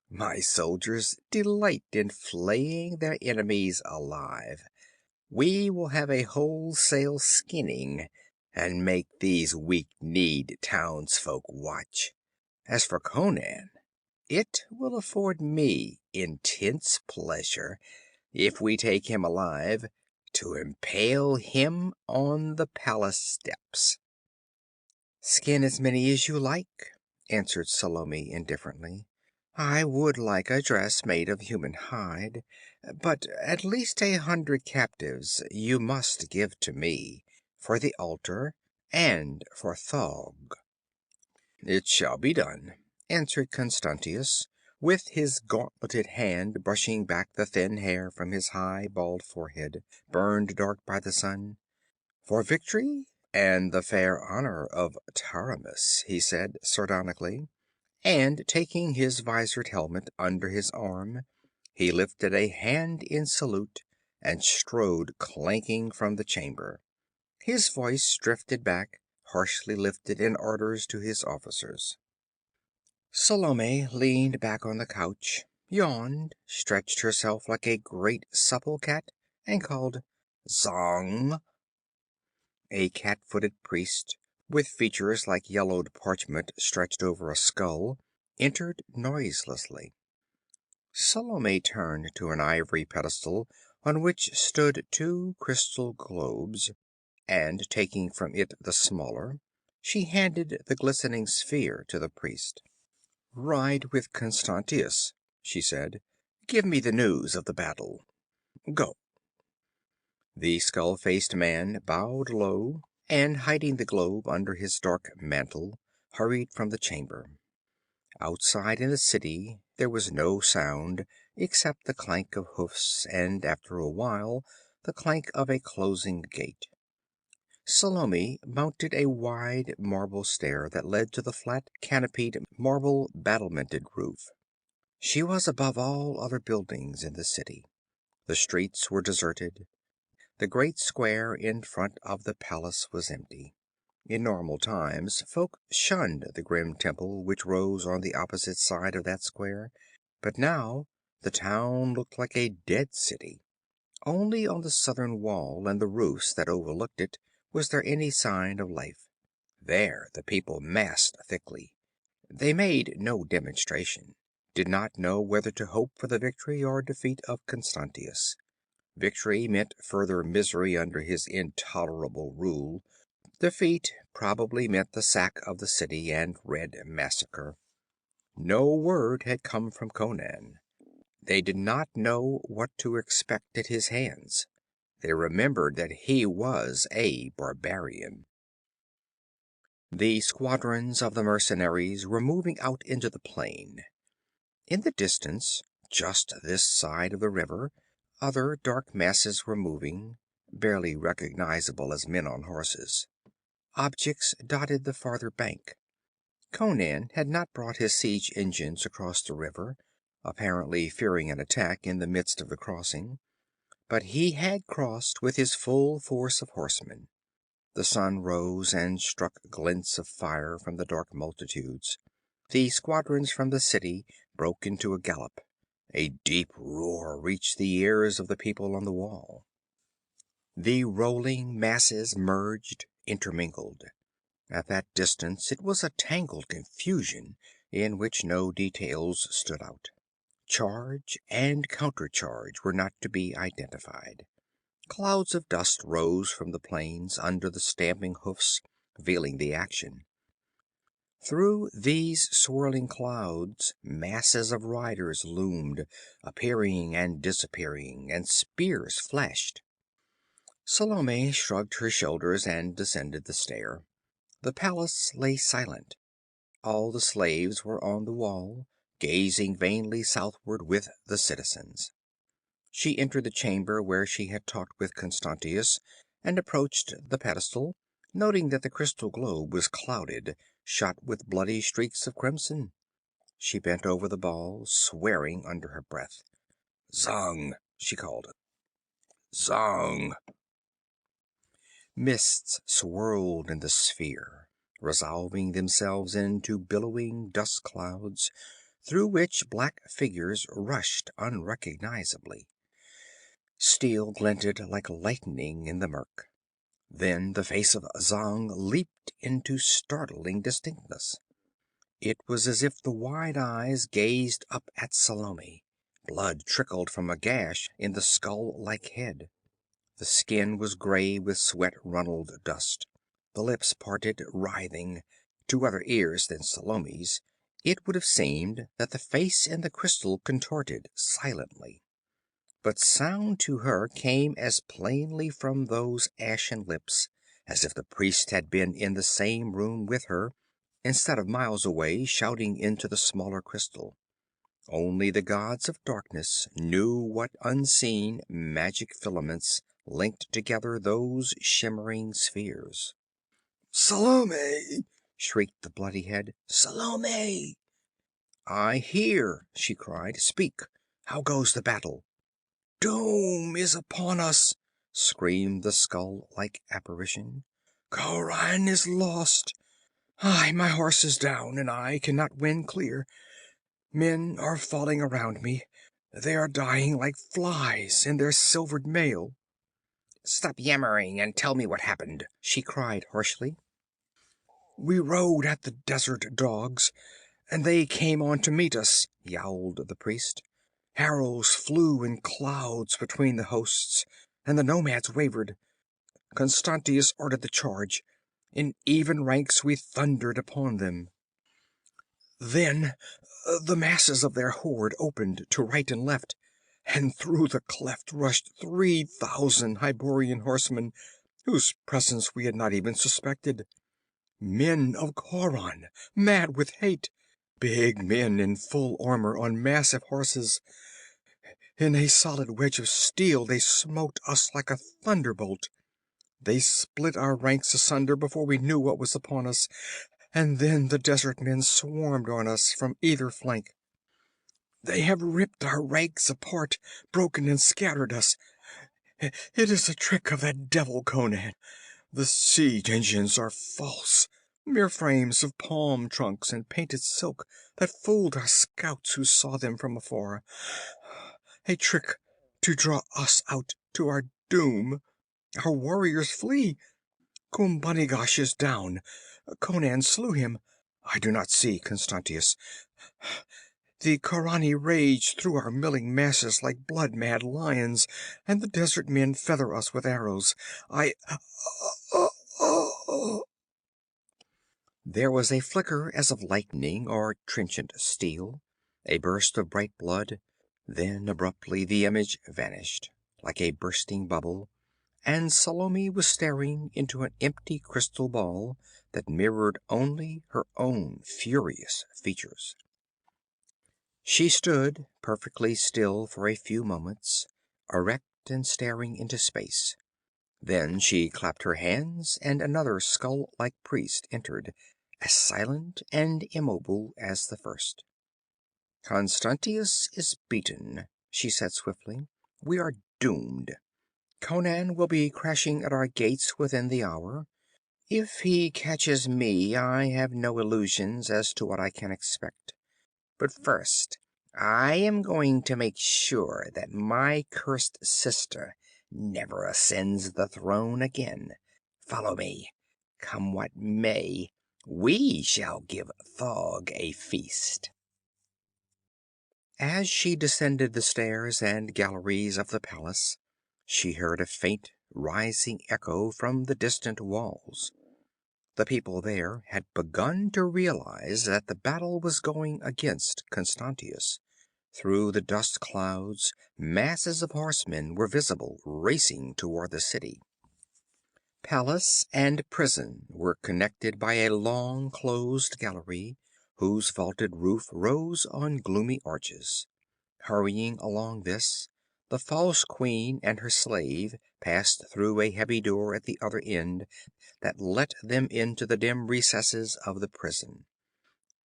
My soldiers delight in flaying their enemies alive. We will have a wholesale skinning, and make these weak-kneed townsfolk watch. As for Conan, it will afford me intense pleasure, if we take him alive, to impale him on the palace steps." "Skin as many as you like," answered Salome indifferently. "I would like a dress made of human hide, but at least 100 captives you must give to me, for the altar and for Thaug." "It shall be done," answered Constantius, with his gauntleted hand brushing back the thin hair from his high, bald forehead, burned dark by the sun. "For victory and the fair honor of Taramis," he said sardonically, and taking his visored helmet under his arm, he lifted a hand in salute and strode clanking from the chamber. His voice drifted back, harshly lifted in orders to his officers. Salome leaned back on the couch, yawned, stretched herself like a great supple cat, and called, "Zang!" A cat-footed priest, with features like yellowed parchment stretched over a skull, entered noiselessly. Salome turned to an ivory pedestal on which stood two crystal globes, and taking from it the smaller, she handed the glistening sphere to the priest. "Ride with Constantius," she said. "Give me the news of the battle. Go." The skull-faced man bowed low, and hiding the globe under his dark mantle, hurried from the chamber. Outside in the city there was no sound except the clank of hoofs and, after a while, the clank of a closing gate. Salome mounted a wide marble stair that led to the flat, canopied, marble battlemented roof. She was above all other buildings in the city. The streets were deserted. The great square in front of the palace was empty. In normal times folk shunned the grim temple which rose on the opposite side of that square, but now The town looked like a dead city. Only on the southern wall and the roofs that overlooked it was there any sign of life. There the people massed thickly. They made no demonstration, did not know whether to hope for the victory or defeat of Constantius. Victory meant further misery under his intolerable rule. Defeat probably meant the sack of the city and red massacre. No word had come from Conan. They did not know what to expect at his hands. They remembered that he was a barbarian. The squadrons of the mercenaries were moving out into the plain. In the distance, just this side of the river, other dark masses were moving, barely recognizable as men on horses. Objects dotted the farther bank. Conan had not brought his siege engines across the river, apparently fearing an attack in the midst of the crossing, but he had crossed with his full force of horsemen. The sun rose and struck glints of fire from the dark multitudes. The squadrons from the city broke into a gallop. A deep roar reached the ears of the people on the wall. The rolling masses merged, intermingled. At that distance it was a tangled confusion in which no details stood out. Charge and countercharge were not to be identified. Clouds of dust rose from the plains under the stamping hoofs, veiling the action. Through these swirling clouds masses of riders loomed, appearing and disappearing, and spears flashed. Salome shrugged her shoulders and descended the stair. The palace lay silent. All the slaves were on the wall, gazing vainly southward with the citizens. She entered the chamber where she had talked with Constantius, and approached the pedestal, noting that the crystal globe was clouded, shot with bloody streaks of crimson. She bent over the ball, swearing under her breath. "Zang!" she called. "Zang!" Mists swirled in the sphere, resolving themselves into billowing dust clouds, through which black figures rushed unrecognizably. Steel glinted like lightning in the murk. Then the face of Zang leaped into startling distinctness. It was as if the wide eyes gazed up at Salome. Blood trickled from a gash in the skull-like head. The skin was gray with sweat-runneled dust. The lips parted, writhing. To other ears than Salome's, it would have seemed that the face in the crystal contorted silently. But sound to her came as plainly from those ashen lips as if the priest had been in the same room with her, instead of miles away shouting into the smaller crystal. Only the gods of darkness knew what unseen magic filaments linked together those shimmering spheres. "Salome!" shrieked the bloody head. "Salome!" "I hear," she cried. "Speak. How goes the battle?" "Doom is upon us!" screamed the skull-like apparition. "Khauran is lost. My horse is down, and I cannot win clear. Men are falling around me. They are dying like flies in their silvered mail." "Stop yammering and tell me what happened," she cried harshly. "We rode at the desert dogs, and they came on to meet us," yowled the priest. "Arrows flew in clouds between the hosts, and the nomads wavered. Constantius ordered the charge. In even ranks we thundered upon them. Then the masses of their horde opened to right and left, and through the cleft rushed 3,000 Hyborian horsemen, whose presence we had not even suspected. Men of Khauran, mad with hate. Big men in full armor on massive horses. In a solid wedge of steel they smote us like a thunderbolt. They split our ranks asunder before we knew what was upon us, and then the desert men swarmed on us from either flank. They have ripped our ranks apart, broken and scattered us. It is a trick of that devil Conan. The siege engines are false, mere frames of palm trunks and painted silk that fooled our scouts who saw them from afar. A trick to draw us out to our doom. Our warriors flee. Kumbanigash is down. Conan slew him. I do not see Constantius. The Kharani rage through our milling masses like blood-mad lions, and the desert men feather us with arrows. I... uh, uh, There was a flicker as of lightning or trenchant steel, a burst of bright blood, then abruptly the image vanished, like a bursting bubble, and Salome was staring into an empty crystal ball that mirrored only her own furious features. She stood perfectly still for a few moments, erect and staring into space. Then she clapped her hands, and another skull-like priest entered, as silent and immobile as the first. Constantius is beaten, she said swiftly. We are doomed. Conan will be crashing at our gates within the hour. If he catches me, I have no illusions as to what I can expect. But first, I am going to make sure that my cursed sister never ascends the throne again. Follow me. Come what may, we shall give Thog a feast. As she descended the stairs and galleries of the palace, she heard a faint, rising echo from the distant walls. The people there had begun to realize that the battle was going against Constantius. Through the dust clouds, masses of horsemen were visible, racing toward the city. Palace and prison were connected by a long, closed gallery, whose vaulted roof rose on gloomy arches. Hurrying along this, the false queen and her slave passed through a heavy door at the other end that let them into the dim recesses of the prison.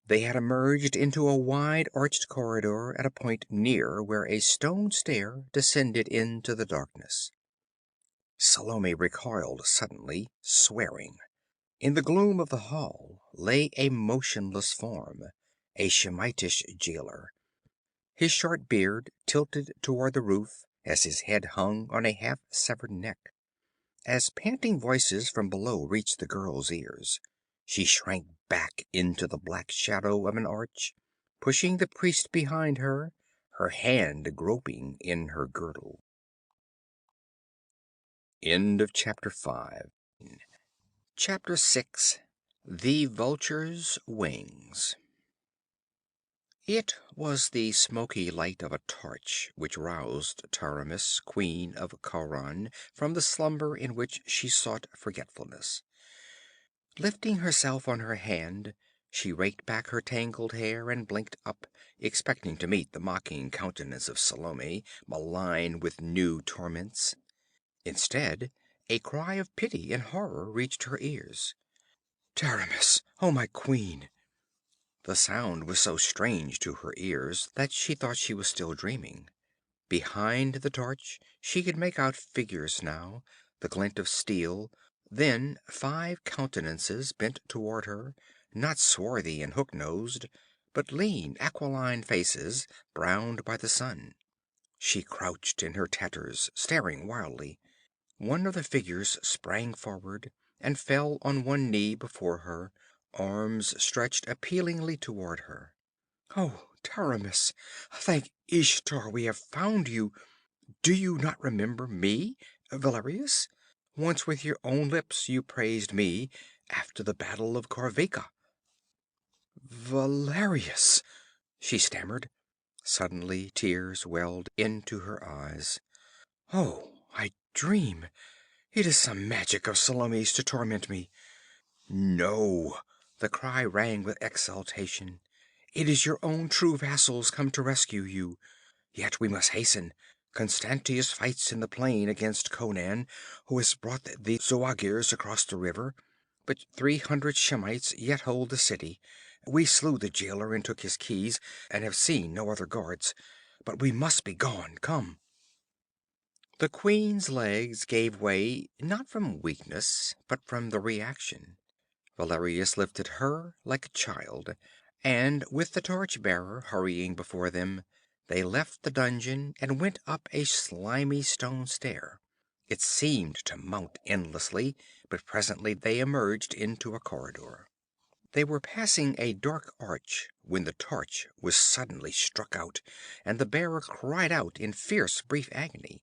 They had emerged into a wide arched corridor at a point near where a stone stair descended into the darkness. Salome recoiled suddenly, swearing. In the gloom of the hall lay a motionless form, a Shemitish jailer. His short beard tilted toward the roof as his head hung on a half-severed neck. As panting voices from below reached the girl's ears, she shrank back into the black shadow of an arch, pushing the priest behind her, her hand groping in her girdle. End of chapter 5. Chapter 6. The Vulture's Wings. It was the smoky light of a torch which roused Taramis, queen of Khauran, from the slumber in which she sought forgetfulness. Lifting herself on her hand, she raked back her tangled hair and blinked up, expecting to meet the mocking countenance of Salome, malign with new torments. Instead, a cry of pity and horror reached her ears. "Taramis, oh my queen!" The sound was so strange to her ears that she thought she was still dreaming. Behind the torch she could make out figures now, the glint of steel, then 5 countenances bent toward her, not swarthy and hook-nosed, but lean, aquiline faces, browned by the sun. She crouched in her tatters, staring wildly. One of the figures sprang forward and fell on one knee before her, arms stretched appealingly toward her. "Oh, Taramis, thank Ishtar we have found you! Do you not remember me, Valerius? Once with your own lips you praised me after the battle of Corveka." "Valerius!" she stammered. Suddenly tears welled into her eyes. "Oh, I dream. It is some magic of Salome's to torment me." "No!" The cry rang with exultation. "It is your own true vassals come to rescue you. Yet we must hasten. Constantius fights in the plain against Conan, who has brought the Zuagirs across the river. But 300 Shemites yet hold the city. We slew the jailer and took his keys, and have seen no other guards. But we must be gone. Come." The queen's legs gave way, not from weakness, but from the reaction. Valerius lifted her like a child, and with the torch bearer hurrying before them, They left the dungeon and went up a slimy stone stair. It seemed to mount endlessly, but presently they emerged into a corridor. They were passing a dark arch when the torch was suddenly struck out, and the bearer cried out in fierce, brief agony.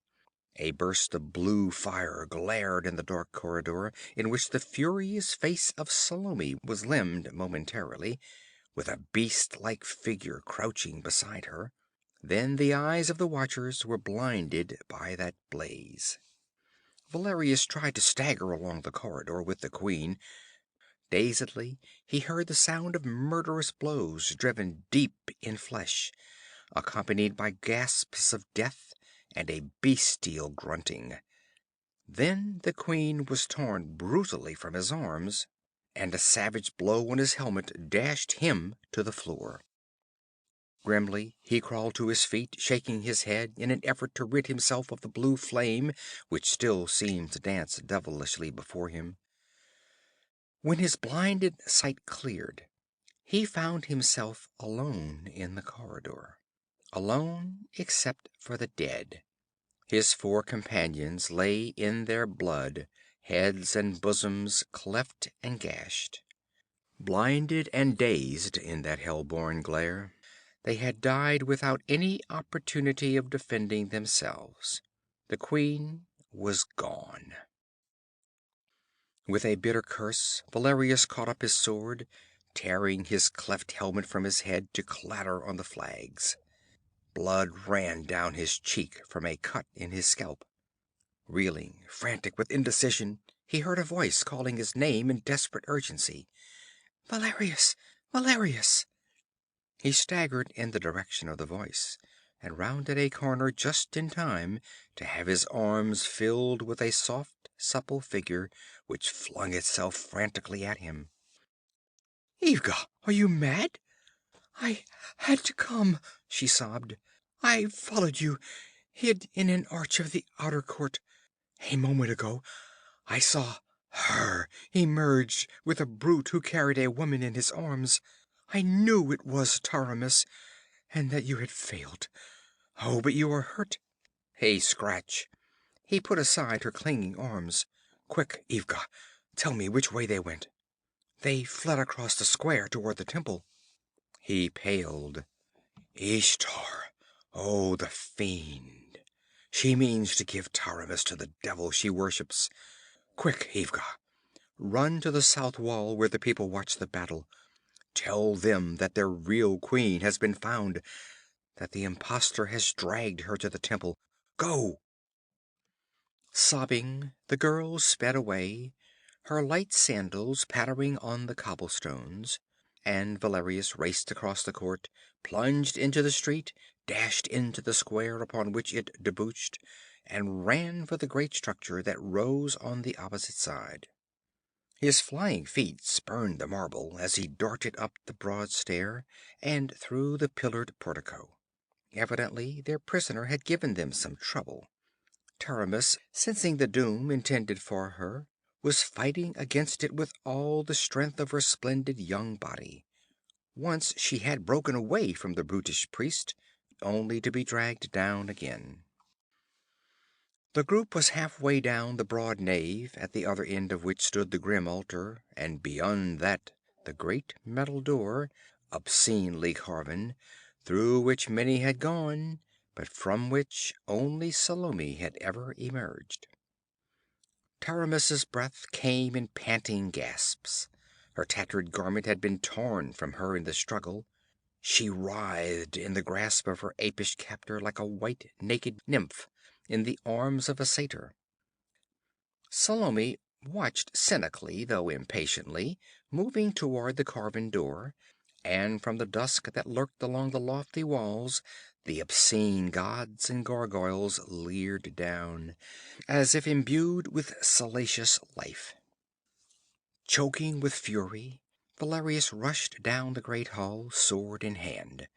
A burst of blue fire glared in the dark corridor, in which the furious face of Salome was limned momentarily, with a beast-like figure crouching beside her. Then the eyes of the watchers were blinded by that blaze. Valerius tried to stagger along the corridor with the queen. Dazedly, he heard the sound of murderous blows driven deep in flesh, accompanied by gasps of death and a bestial grunting. Then the queen was torn brutally from his arms, and a savage blow on his helmet dashed him to the floor. Grimly, he crawled to his feet, shaking his head in an effort to rid himself of the blue flame which still seemed to dance devilishly before him. When his blinded sight cleared, he found himself alone in the corridor. Alone except for the dead. His four companions lay in their blood, heads and bosoms cleft and gashed. Blinded and dazed in that hell-born glare, they had died without any opportunity of defending themselves. The queen was gone. With a bitter curse, Valerius caught up his sword, tearing his cleft helmet from his head to clatter on the flags. Blood ran down his cheek from a cut in his scalp. Reeling, frantic with indecision, he heard a voice calling his name in desperate urgency. "Valerius! Valerius!" He staggered in the direction of the voice, and rounded a corner just in time to have his arms filled with a soft, supple figure which flung itself frantically at him. "Ivga, are you mad?" "I had to come," she sobbed. "I followed you, hid in an arch of the outer court. A moment ago I saw her emerge with a brute who carried a woman in his arms. I knew it was Taramis, and that you had failed. Oh, but you are hurt." A scratch. He put aside her clinging arms. "Quick, Ivga, tell me which way they went." "They fled across the square toward the temple." He paled. "Ishtar! Oh, the fiend! She means to give Taramis to the devil she worships. Quick, Ivga! Run to the south wall where the people watch the battle. Tell them that their real queen has been found, that the impostor has dragged her to the temple. Go!" Sobbing, the girl sped away, her light sandals pattering on the cobblestones, and Valerius raced across the court, plunged into the street, dashed into the square upon which it debouched, and ran for the great structure that rose on the opposite side. His flying feet spurned the marble as he darted up the broad stair and through the pillared portico. Evidently their prisoner had given them some trouble. Taramis, sensing the doom intended for her, was fighting against it with all the strength of her splendid young body. Once she had broken away from the brutish priest, only to be dragged down again. The group was halfway down the broad nave, at the other end of which stood the grim altar, and beyond that the great metal door, obscenely carven, through which many had gone, but from which only Salome had ever emerged. Taramis's breath came in panting gasps. Her tattered garment had been torn from her in the struggle. She writhed in the grasp of her apish captor like a white, naked nymph in the arms of a satyr. Salome watched cynically, though impatiently, moving toward the carven door, and from the dusk that lurked along the lofty walls the obscene gods and gargoyles leered down, as if imbued with salacious life. Choking with fury, Valerius rushed down the great hall, sword in hand.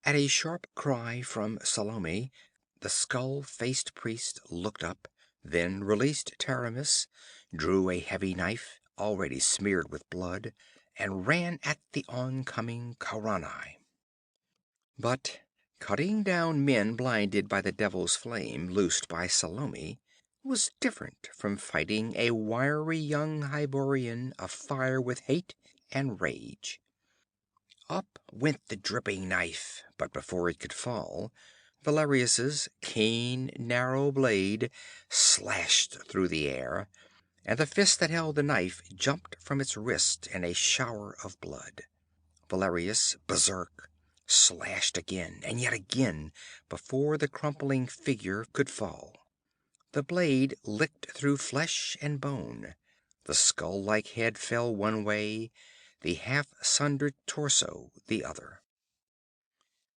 At a sharp cry from Salome, the skull-faced priest looked up, then released Taramis, drew a heavy knife, already smeared with blood, and ran at the oncoming Khaurani. But Cutting down men blinded by the devil's flame loosed by Salome was different from fighting a wiry young Hyborian afire with hate and rage. Up went the dripping knife, but before it could fall, Valerius's keen, narrow blade slashed through the air, and the fist that held the knife jumped from its wrist in a shower of blood. Valerius, berserk, slashed again and yet again before the crumpling figure could fall. The blade licked through flesh and bone. The skull-like head fell one way, the half-sundered torso the other.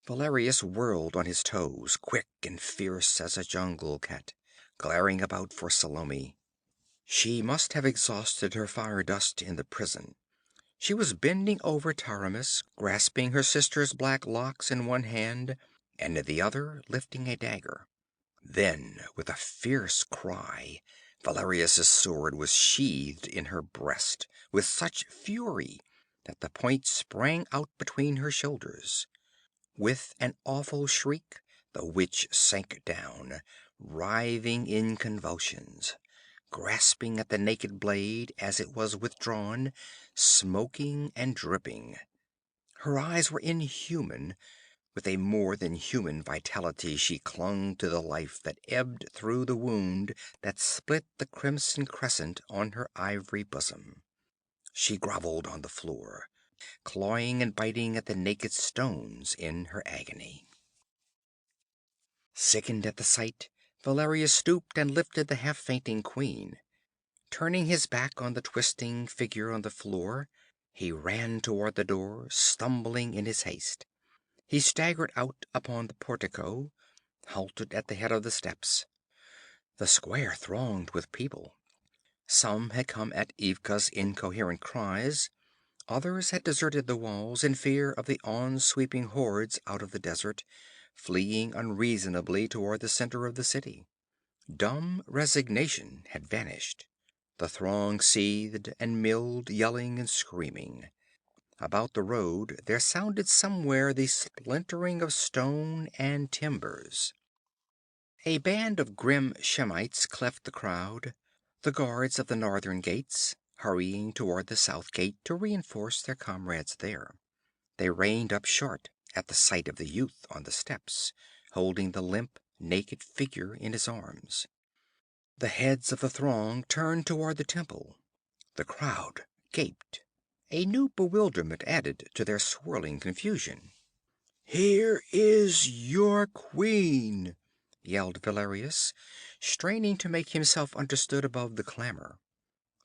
Valerius whirled on his toes, quick and fierce as a jungle cat, glaring about for Salome. She must have exhausted her fire dust in the prison. She was bending over Taramis, grasping her sister's black locks in one hand, and in the other lifting a dagger. Then, with a fierce cry, Valerius's sword was sheathed in her breast with such fury that the point sprang out between her shoulders. With an awful shriek, the witch sank down, writhing in convulsions, grasping at the naked blade as it was withdrawn, smoking and dripping. Her eyes were inhuman. With a more than human vitality she clung to the life that ebbed through the wound that split the crimson crescent on her ivory bosom. She groveled on the floor, clawing and biting at the naked stones in her agony. Sickened at the sight, Valerius stooped and lifted the half-fainting queen. Turning his back on the twisting figure on the floor, he ran toward the door, stumbling in his haste. He staggered out upon the portico, halted at the head of the steps. The square thronged with people. Some had come at Ivka's incoherent cries, others had deserted the walls in fear of the on-sweeping hordes out of the desert, fleeing unreasonably toward the center of the city. Dumb resignation had vanished. The throng seethed and milled, yelling and screaming. About the road there sounded somewhere the splintering of stone and timbers. A band of grim Shemites cleft the crowd, the guards of the northern gates, hurrying toward the south gate to reinforce their comrades there. They reined up short at the sight of the youth on the steps, holding the limp, naked figure in his arms. The heads of the throng turned toward the temple. The crowd gaped. A new bewilderment added to their swirling confusion. "Here is your queen!" yelled Valerius, straining to make himself understood above the clamor.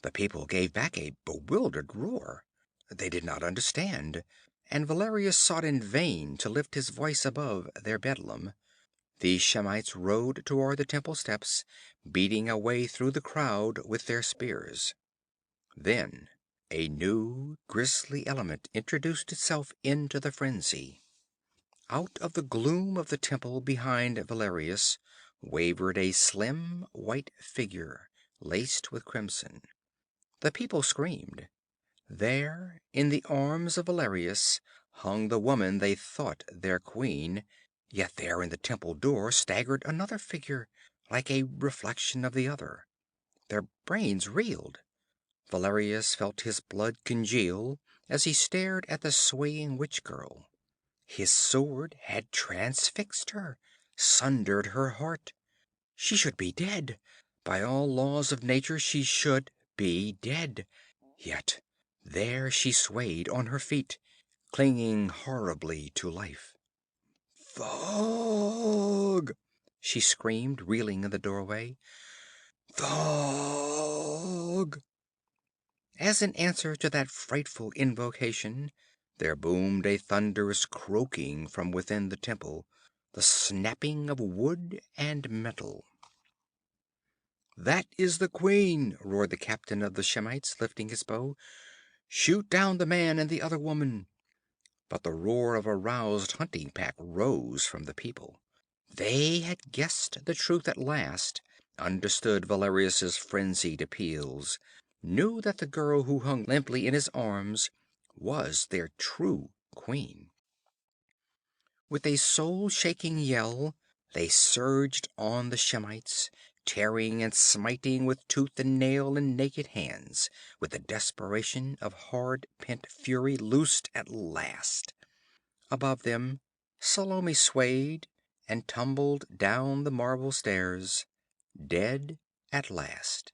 The people gave back a bewildered roar. They did not understand, and Valerius sought in vain to lift his voice above their bedlam. The Shemites rode toward the temple steps, beating a way through the crowd with their spears. Then a new, grisly element introduced itself into the frenzy. Out of the gloom of the temple behind Valerius wavered a slim, white figure, laced with crimson. The people screamed. There, in the arms of Valerius, hung the woman they thought their queen, yet there in the temple door staggered another figure, like a reflection of the other. Their brains reeled. Valerius felt his blood congeal as he stared at the swaying witch girl. His sword had transfixed her, sundered her heart. She should be dead. By all laws of nature she should be dead. Yet there she swayed on her feet, clinging horribly to life. "Thug!" she screamed, reeling in the doorway. "Thug!" As an answer to that frightful invocation, there boomed a thunderous croaking from within the temple, the snapping of wood and metal. "That is the queen!" roared the captain of the Shemites, lifting his bow. "Shoot down the man and the other woman!" But the roar of a roused hunting pack rose from the people. They had guessed the truth at last, understood Valerius's frenzied appeals, knew that the girl who hung limply in his arms was their true queen. With a soul-shaking yell, they surged on the Shemites, tearing and smiting with tooth and nail and naked hands, with the desperation of hard-pent fury loosed at last. Above them, Salome swayed and tumbled down the marble stairs, dead at last.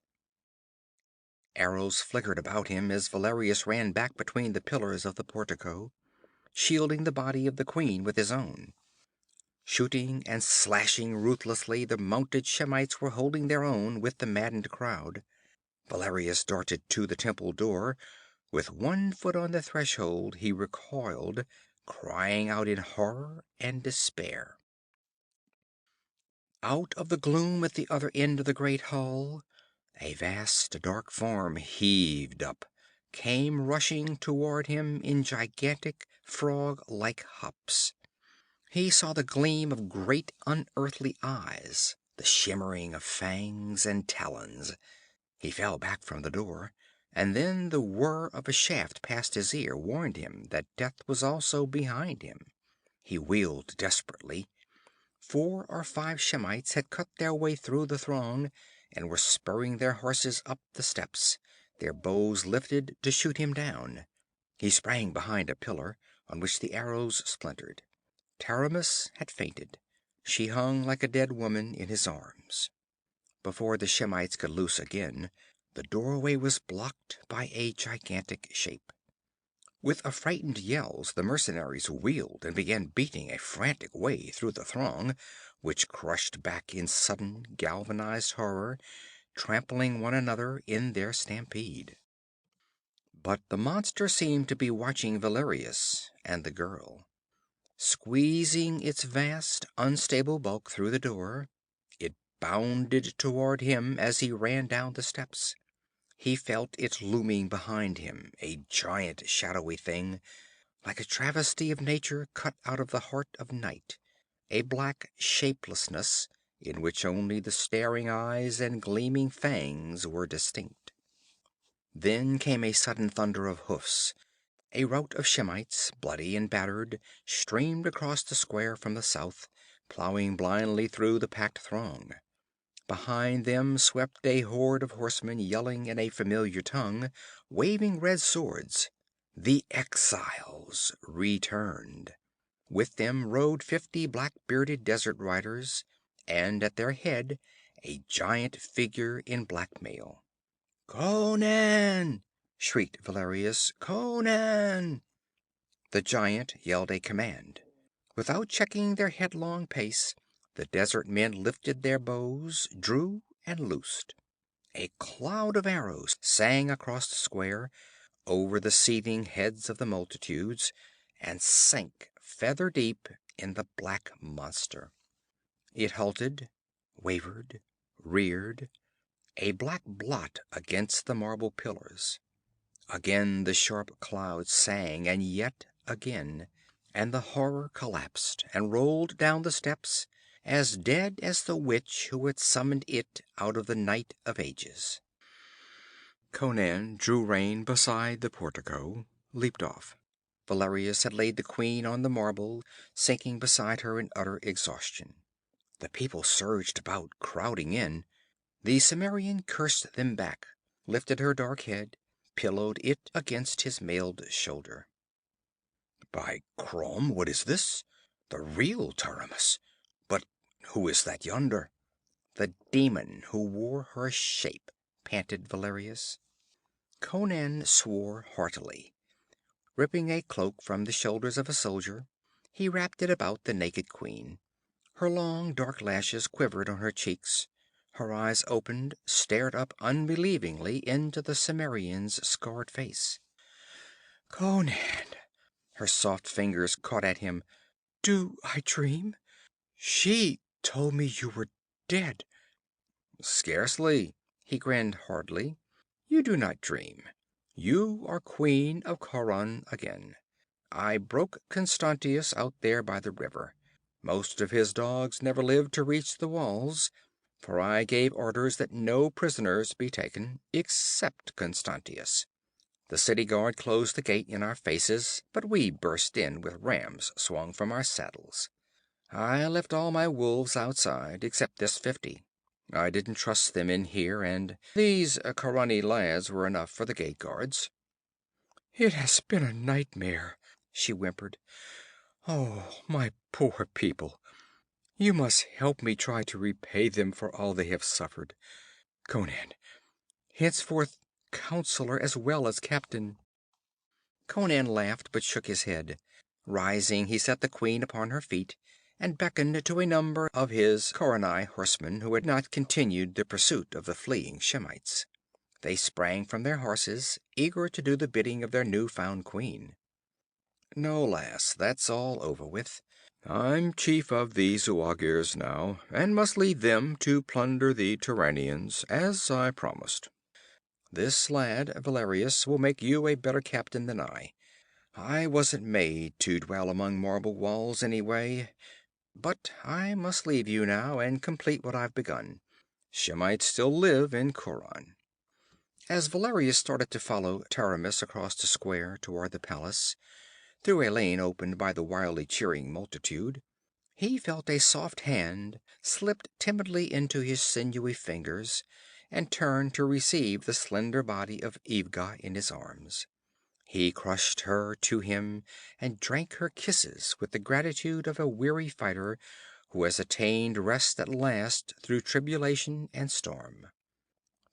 Arrows flickered about him as Valerius ran back between the pillars of the portico, shielding the body of the queen with his own. Shooting and slashing ruthlessly, the mounted Shemites were holding their own with the maddened crowd. Valerius darted to the temple door. With one foot on the threshold, he recoiled, crying out in horror and despair. Out of the gloom at the other end of the great hall, a vast dark form heaved up, came rushing toward him in gigantic frog-like hops. He saw the gleam of great unearthly eyes, the shimmering of fangs and talons. He fell back from the door, and then the whir of a shaft past his ear warned him that death was also behind him. He wheeled desperately. 4 or 5 Shemites had cut their way through the throng, and were spurring their horses up the steps, their bows lifted to shoot him down. He sprang behind a pillar, on which the arrows splintered. Taramis had fainted. She hung like a dead woman in his arms. Before the Shemites could loose again, the doorway was blocked by a gigantic shape. With affrighted yells, the mercenaries wheeled and began beating a frantic way through the throng, which crushed back in sudden galvanized horror, trampling one another in their stampede. But the monster seemed to be watching Valerius and the girl. Squeezing its vast, unstable bulk through the door, it bounded toward him as he ran down the steps. He felt it looming behind him, a giant shadowy thing, like a travesty of nature cut out of the heart of night, a black shapelessness in which only the staring eyes and gleaming fangs were distinct. Then came a sudden thunder of hoofs. A rout of Shemites, bloody and battered, streamed across the square from the south, plowing blindly through the packed throng. Behind them swept a horde of horsemen, yelling in a familiar tongue, waving red swords. The exiles returned. With them rode 50 black-bearded desert riders, and at their head a giant figure in black mail. "Conan!" shrieked Valerius. "Conan!" The giant yelled a command. Without checking their headlong pace, the desert men lifted their bows, drew, and loosed. A cloud of arrows sang across the square, over the seething heads of the multitudes, and sank feather deep in the black monster. It halted, wavered, reared, a black blot against the marble pillars. Again the sharp cloud sang, and yet again, and the horror collapsed and rolled down the steps, as dead as the witch who had summoned it out of the night of ages. Conan drew rein beside the portico, leaped off. Valerius had laid the queen on the marble, sinking beside her in utter exhaustion. The people surged about, crowding in. The Cimmerian cursed them back, lifted her dark head, pillowed it against his mailed shoulder. "By Crom, what is this? The real Taramis! But who is that yonder?" "The demon who wore her shape," panted Valerius. Conan swore heartily. Ripping a cloak from the shoulders of a soldier, he wrapped it about the naked queen. Her long dark lashes quivered on her cheeks. Her eyes opened, stared up unbelievingly into the Cimmerian's scarred face. "Conan!" Her soft fingers caught at him. "Do I dream? She told me you were dead." "Scarcely." He grinned hardly. "You do not dream. You are queen of Khauran again. I broke Constantius out there by the river. Most of his dogs never lived to reach the walls, for I gave orders that no prisoners be taken, except Constantius. The city guard closed the gate in our faces, but we burst in with rams swung from our saddles. I left all my wolves outside, except this 50. I didn't trust them in here, and these Kharani lads were enough for the gate guards. It has been a nightmare, she whimpered. Oh, my poor people. You must help me try to repay them for all they have suffered. Conan, henceforth counselor as well as captain. Conan laughed, but shook his head. Rising, he set the queen upon her feet, and beckoned to a number of his Khaurani horsemen who had not continued the pursuit of the fleeing Shemites. They sprang from their horses, eager to do the bidding of their new-found queen. No, lass, that's all over with. I'm chief of the Zuagirs now, and must lead them to plunder the Turanians, as I promised. This lad, Valerius, will make you a better captain than I. I wasn't made to dwell among marble walls anyway. But I must leave you now and complete what I've begun. Shemites still live in Khauran. As Valerius started to follow Taramis across the square toward the palace, through a lane opened by the wildly cheering multitude, he felt a soft hand slipped timidly into his sinewy fingers, and turned to receive the slender body of Ivga in his arms. He crushed her to him and drank her kisses with the gratitude of a weary fighter who has attained rest at last through tribulation and storm.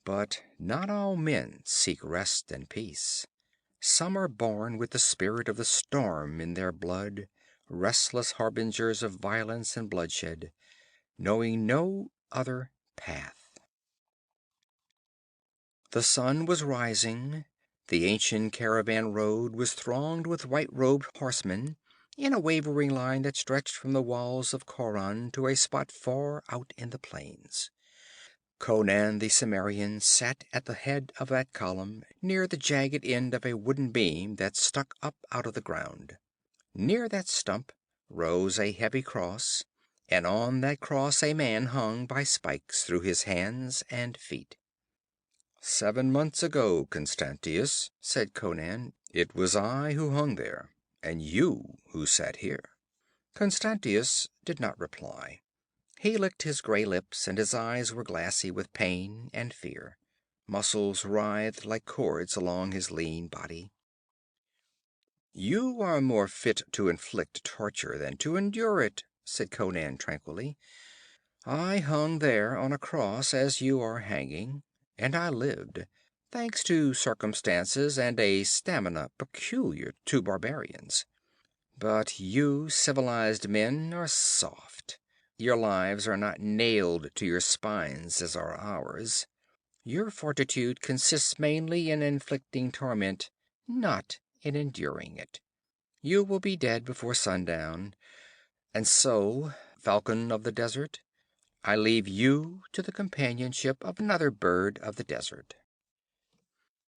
But not all men seek rest and peace. Some are born with the spirit of the storm in their blood, restless harbingers of violence and bloodshed, knowing no other path. The sun was rising. The ancient caravan road was thronged with white-robed horsemen, in a wavering line that stretched from the walls of Khauran to a spot far out in the plains. Conan the Cimmerian sat at the head of that column, near the jagged end of a wooden beam that stuck up out of the ground. Near that stump rose a heavy cross, and on that cross a man hung by spikes through his hands and feet. 7 months ago, Constantius, said Conan, it was I who hung there, and you who sat here. Constantius did not reply. He licked his gray lips, and his eyes were glassy with pain and fear. Muscles writhed like cords along his lean body. You are more fit to inflict torture than to endure it, said Conan tranquilly. I hung there on a cross as you are hanging, and I lived, thanks to circumstances and a stamina peculiar to barbarians. But you civilized men are soft. Your lives are not nailed to your spines as are ours. Your fortitude consists mainly in inflicting torment, not in enduring it. You will be dead before sundown, and so, falcon of the desert, I leave you to the companionship of another bird of the desert.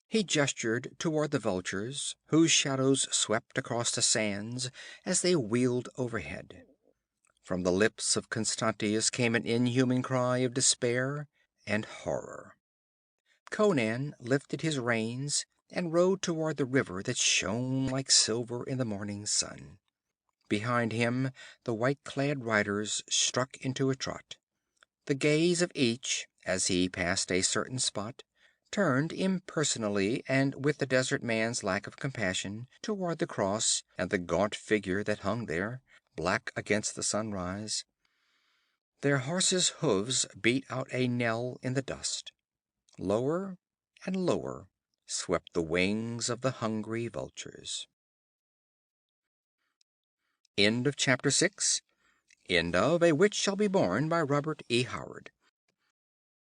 He gestured toward the vultures, whose shadows swept across the sands as they wheeled overhead. From the lips of Constantius came an inhuman cry of despair and horror. Conan lifted his reins and rode toward the river that shone like silver in the morning sun. Behind him the white-clad riders struck into a trot. The gaze of each, as he passed a certain spot, turned impersonally and with the desert man's lack of compassion toward the cross and the gaunt figure that hung there, black against the sunrise. Their horses' hooves beat out a knell in the dust. Lower and lower swept the wings of the hungry vultures. End of chapter 6. End of A Witch Shall Be Born by Robert E. Howard.